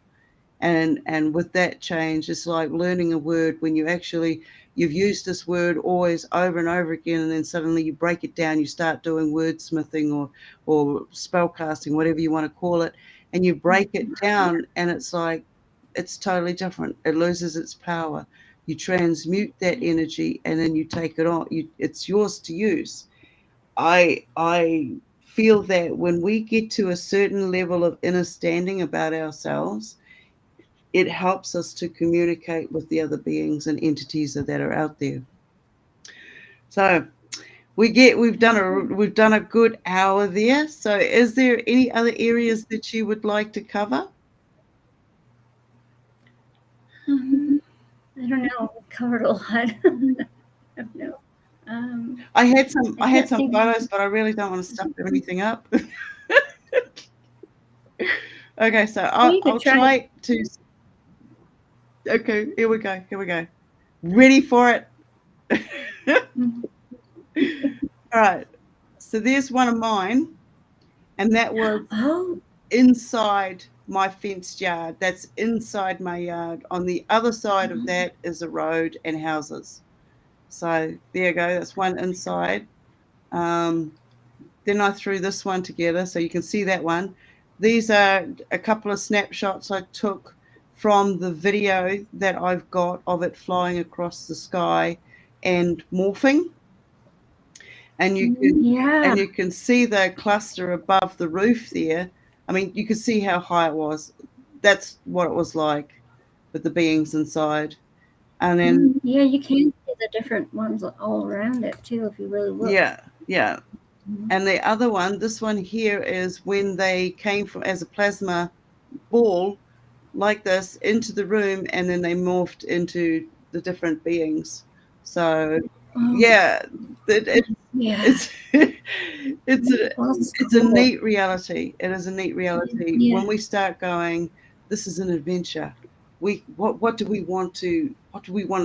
And with that change, it's like learning a word when you've used this word always over and over again, and then suddenly you break it down, you start doing wordsmithing or spellcasting, whatever you want to call it, and you break it down, and it's like it's totally different. It loses its power. You transmute that energy, and then you take it on. It's yours to use. I feel that when we get to a certain level of understanding about ourselves, it helps us to communicate with the other beings and entities that are out there. So we've done a good hour there. So is there any other areas that you would like to cover? Um, I don't know. We covered a lot. I don't know. I I had can't some think. photos, but I really don't want to stuff everything up. Okay, so Well, you I'll could try. try to. Okay, here we go. Here we go. Ready for it? All right. So there's one of mine, and that was Oh, inside my fenced yard. That's inside my yard. On the other side of that is a road and houses. So there you go. That's one inside. Um, then I threw this one together so you can see that one. These are a couple of snapshots I took from the video that I've got of it flying across the sky and morphing. And yeah. you can see the cluster above the roof there. I mean, you can see how high it was. That's what it was like with the beings inside. And then Yeah, you can see the different ones all around it too if you really look. yeah, yeah. And the other one, this one here, is when they came from as a plasma ball like this into the room, and then they morphed into the different beings. So Oh, yeah, it yeah. it's it's a Well, that's it's a cool. neat reality. It is a neat reality Yeah. when we start going, this is an adventure. What do we want to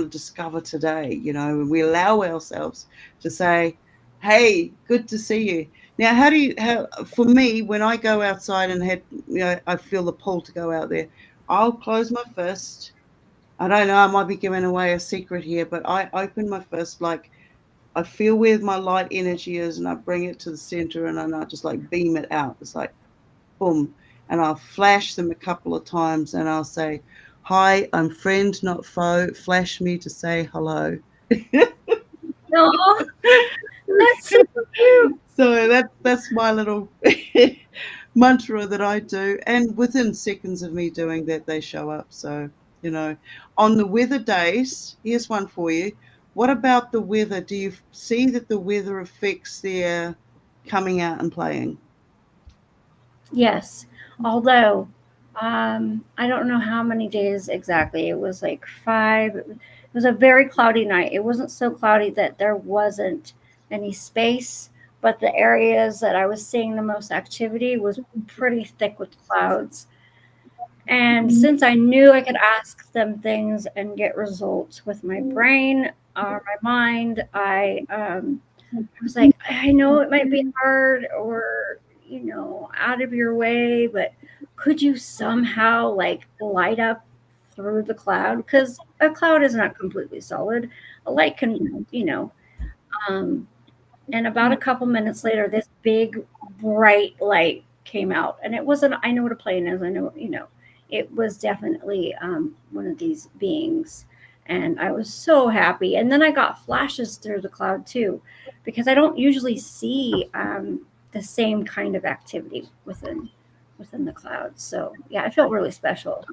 discover today? And we allow ourselves to say, hey, good to see you. Now, how for me, when I go outside and I feel the pull to go out there, I'll close my fist. I don't know, I might be giving away a secret here, but I open my fist, like I feel where my light energy is, and I bring it to the center, and I just like beam it out. It's like boom, and I'll flash them a couple of times, and I'll say, "Hi, I'm friend, not foe. Flash me to say hello." Oh, that's so cute. So that's my little mantra that I do, and within seconds of me doing that, they show up. So on the weather days, here's one for you. What about the weather? Do you see that the weather affects their coming out and playing? Yes. Although, I don't know how many days exactly. It was like 5. It was a very cloudy night. It wasn't so cloudy that there wasn't any space, but the areas that I was seeing the most activity was pretty thick with clouds. And since I knew I could ask them things and get results with my brain or my mind, I I was like, I know it might be hard or, out of your way, but could you somehow like light up through the cloud? Because a cloud is not completely solid. A light can, um, and about a couple minutes later, this big bright light came out, and it wasn't. I know what a plane is. I know, it was definitely one of these beings, and I was so happy. And then I got flashes through the cloud too, because I don't usually see the same kind of activity within the clouds. So yeah, I felt really special,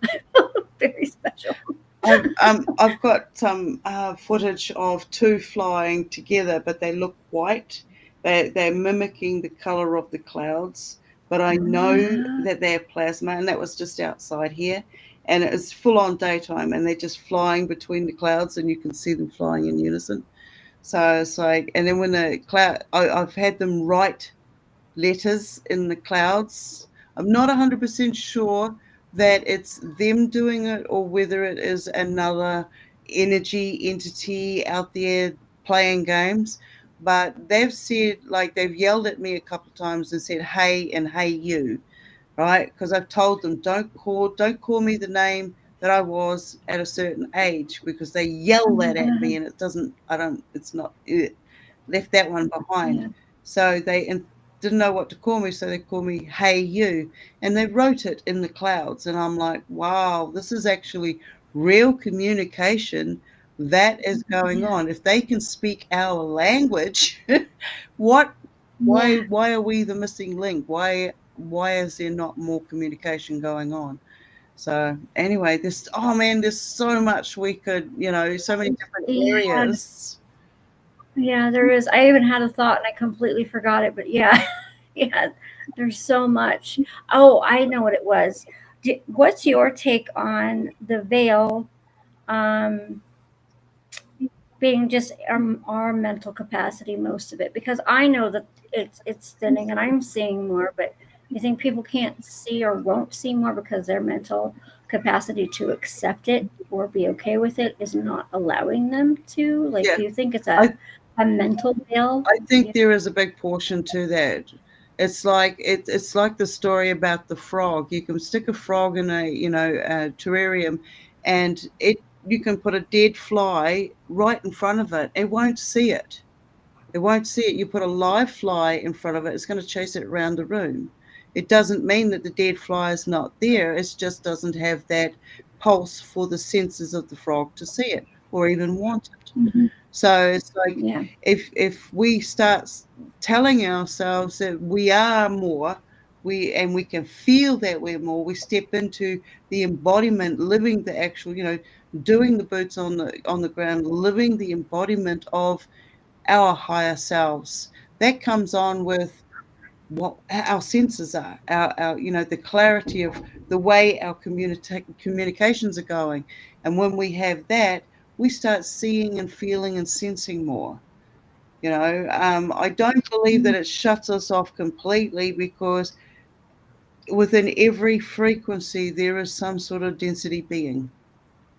very special. I've got some footage of two flying together, but they look white. They're mimicking the color of the clouds, but I know that they're plasma, and that was just outside here, and it's full on daytime, and they're just flying between the clouds, and you can see them flying in unison. So it's like, and then when the cloud, I've had them write letters in the clouds. I'm not 100% sure that it's them doing it or whether it is another energy entity out there playing games. But they've said, like, they've yelled at me a couple of times and said, hey, and hey, you, right? Because I've told them, don't call me the name that I was at a certain age, because they yell that at me and it's not, left that one behind. Yeah, So they didn't know what to call me, so they call me Hey You, and they wrote it in the clouds, and I'm like, wow, this is actually real communication that is going yeah, on. If they can speak our language, what? Why? yeah. Why are we the missing link? Why is there not more communication going on? So anyway, oh man, there's so much we could, so many different Yeah, areas. yeah, there is. I even had a thought and I completely forgot it, but yeah, yeah, there's so much. Oh, I know what it was. What's your take on the veil um, being just our mental capacity, most of it? Because I know that it's thinning and I'm seeing more, but you think people can't see or won't see more because their mental capacity to accept it or be okay with it is not allowing them to? Like, Yeah, do you think it's I a mental veil? I think Yeah. there is a big portion to that. It's like the story about the frog. You can stick a frog in a terrarium, and you can put a dead fly right in front of it. It won't see it. It won't see it. You put a live fly in front of it, it's going to chase it around the room. It doesn't mean that the dead fly is not there. It just doesn't have that pulse for the senses of the frog to see it or even want it. Mhm. So it's like, Yeah. if we start telling ourselves that we are more, we can feel that we're more, we step into the embodiment, living the actual, doing the boots on the ground, living the embodiment of our higher selves. That comes on with what our senses are, our the clarity of the way our communications are going. And when we have that, we start seeing and feeling and sensing more. I don't believe that Mhm. it shuts us off completely, because within every frequency there is some sort of density being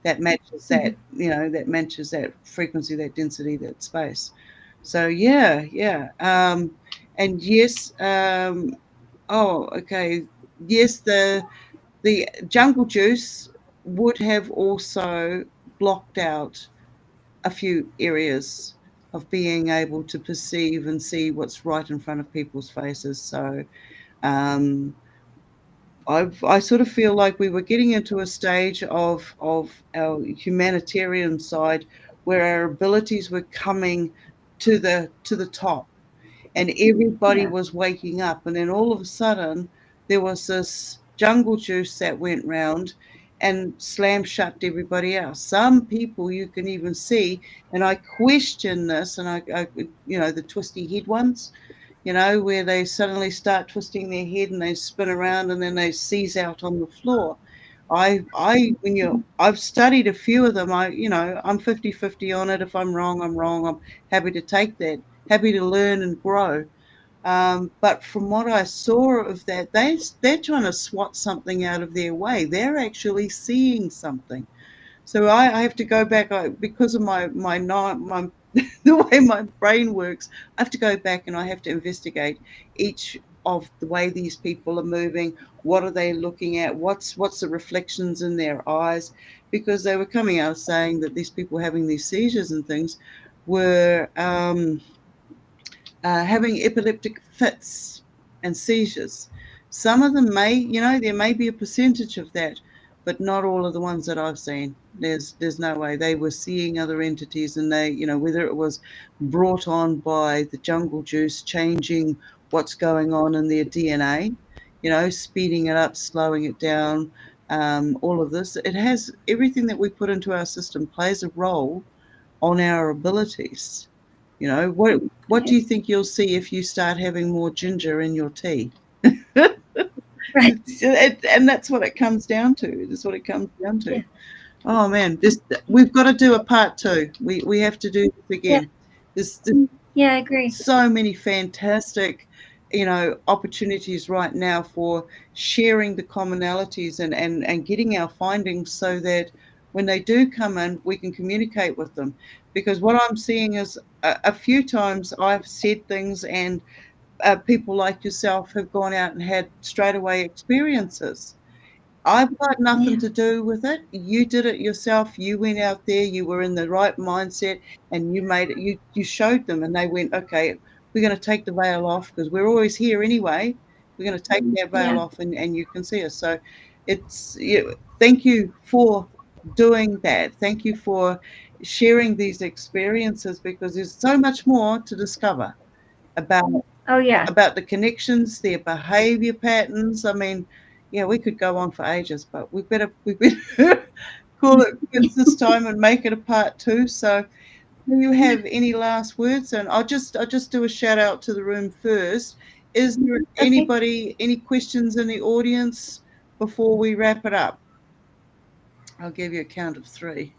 that matches Mhm. that frequency, that density, that space. So yeah, yeah. And yes, oh, okay. Yes, the jungle juice would have also blocked out a few areas of being able to perceive and see what's right in front of people's faces. So um, I sort of feel like we were getting into a stage of our humanitarian side where our abilities were coming to the top, and everybody Yeah. was waking up, and then all of a sudden there was this jungle juice that went round and slam shut everybody else. Some people you can even see, and I question this, and I the twisty head ones, where they suddenly start twisting their head and they spin around and then they seize out on the floor. I've studied a few of them. I'm 50-50 on it. If I'm wrong, I'm wrong. I'm happy to take that, happy to learn and grow. But from what I saw of that, they're trying to swat something out of their way. They're actually seeing something. So I have to go back because of my the way my brain works. I have to go back and I have to investigate each of the way these people are moving. What are they looking at? What's the reflections in their eyes? Because they were coming out saying that these people having these seizures and things were having epileptic fits and seizures. Some of them may, there may be a percentage of that, but not all of the ones that I've seen. There's no way they were seeing other entities, and they, whether it was brought on by the jungle juice changing what's going on in their DNA, speeding it up, slowing it down, all of this. It has everything that we put into our system plays a role on our abilities. What do Okay. you think you'll see if you start having more ginger in your tea? Right. And that's what it comes down to. That's what it comes down to. Yeah. Oh man, we've got to do a part two. We have to do this Yeah. again. There's Yeah. I agree. so many fantastic, opportunities right now for sharing the commonalities and getting our findings so that when they do come in, we can communicate with them. Because what I'm seeing is a few times I've said things, and people like yourself have gone out and had straightaway experiences. I've got nothing Yeah. to do with it. You did it yourself. You went out there, you were in the right mindset, and you made it. You showed them, and they went, okay, we're going to take the veil off because we're always here anyway. We're going to take that veil Yeah. off, and you can see us. So thank you for doing that. Thank you for sharing these experiences, because there's so much more to discover about Oh yeah. about the connections, their behavior patterns. I mean, yeah, we could go on for ages, but we better call it quits this time and make it a part two. So, do you have any last words? And I'll just do a shout out to the room first. Is there Okay. any questions in the audience before we wrap it up? I'll give you a count of three.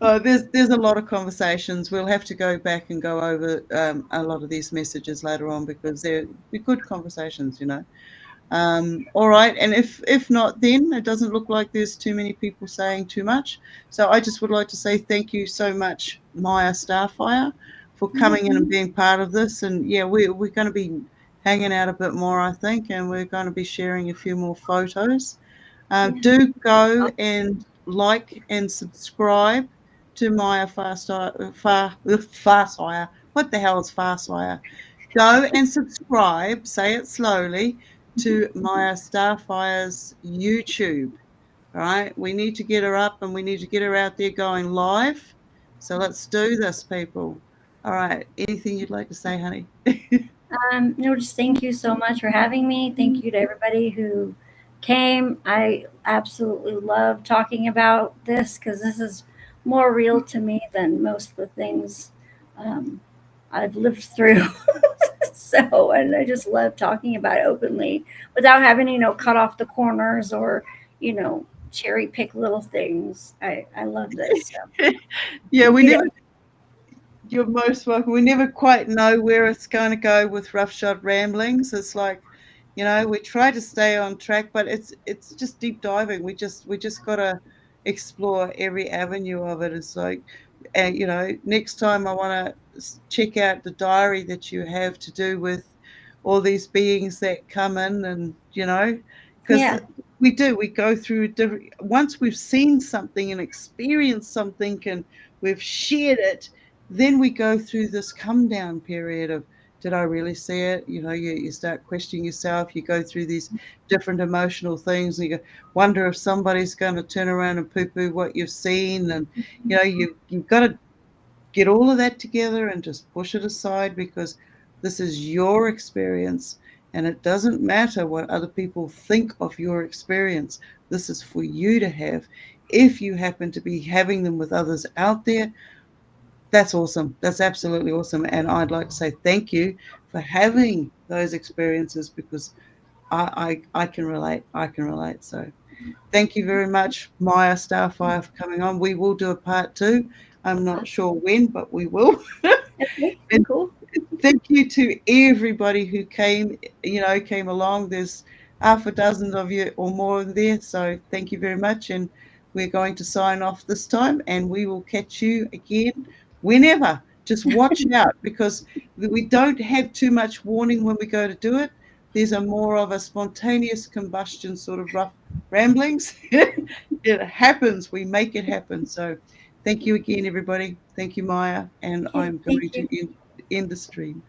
There's a lot of conversations. We'll have to go back and go over a lot of these messages later on, because they're good conversations. All right, and if not, then it doesn't look like there's too many people saying too much. So I just would like to say thank you so much, Miya StarFire, for coming in and being part of this. And yeah, we're going to be hanging out a bit more, I think, and we're going to be sharing a few more photos. Yeah. Do go and like and subscribe to Miya Farfire. What the hell is Farfire? Go and subscribe, say it slowly, to Miya StarFire's YouTube. All right, we need to get her up, and we need to get her out there going live. So let's do this, people. All right, anything you'd like to say, honey? No, just thank you so much for having me. Thank you to everybody who came. I absolutely love talking about this because this is more real to me than most of the things um, I've lived through. So, and I just love talking about it openly without having, cut off the corners or, you know, cherry pick little things. I love this. So, Yeah, thank we you to never You're most welcome. We never quite know where it's going to go with Roughshod Ramblings. It's like, we try to stay on track, but it's just deep diving. We just got to explore every avenue of it. It's like, next time I want to check out the diary that you have to do with all these beings that come in, and because Yeah. we go through different. Once we've seen something and experienced something, and we've shared it, then we go through this come down period of, did I really see it? You start questioning yourself. You go through these different emotional things, and you wonder if somebody's going to turn around and poo-poo what you've seen. And you've got to get all of that together and just push it aside, because this is your experience, and it doesn't matter what other people think of your experience. This is for you to have. If you happen to be having them with others out there, that's awesome. That's absolutely awesome. And I'd like to say thank you for having those experiences, because I can relate. I can relate. So thank you very much, Miya StarFire, for coming on. We will do a part two. I'm not sure when, but we will. Okay. And Cool. thank you to everybody who came along. There's half a dozen of you or more in there. So thank you very much. And we're going to sign off this time, and we will catch you again whenever. Just watch out, because we don't have too much warning when we go to do it. There's a more of a spontaneous combustion sort of rough ramblings. It happens. We make it happen. So thank you again, everybody. Thank you, Maya. And Okay, I'm going thank to you. end the stream.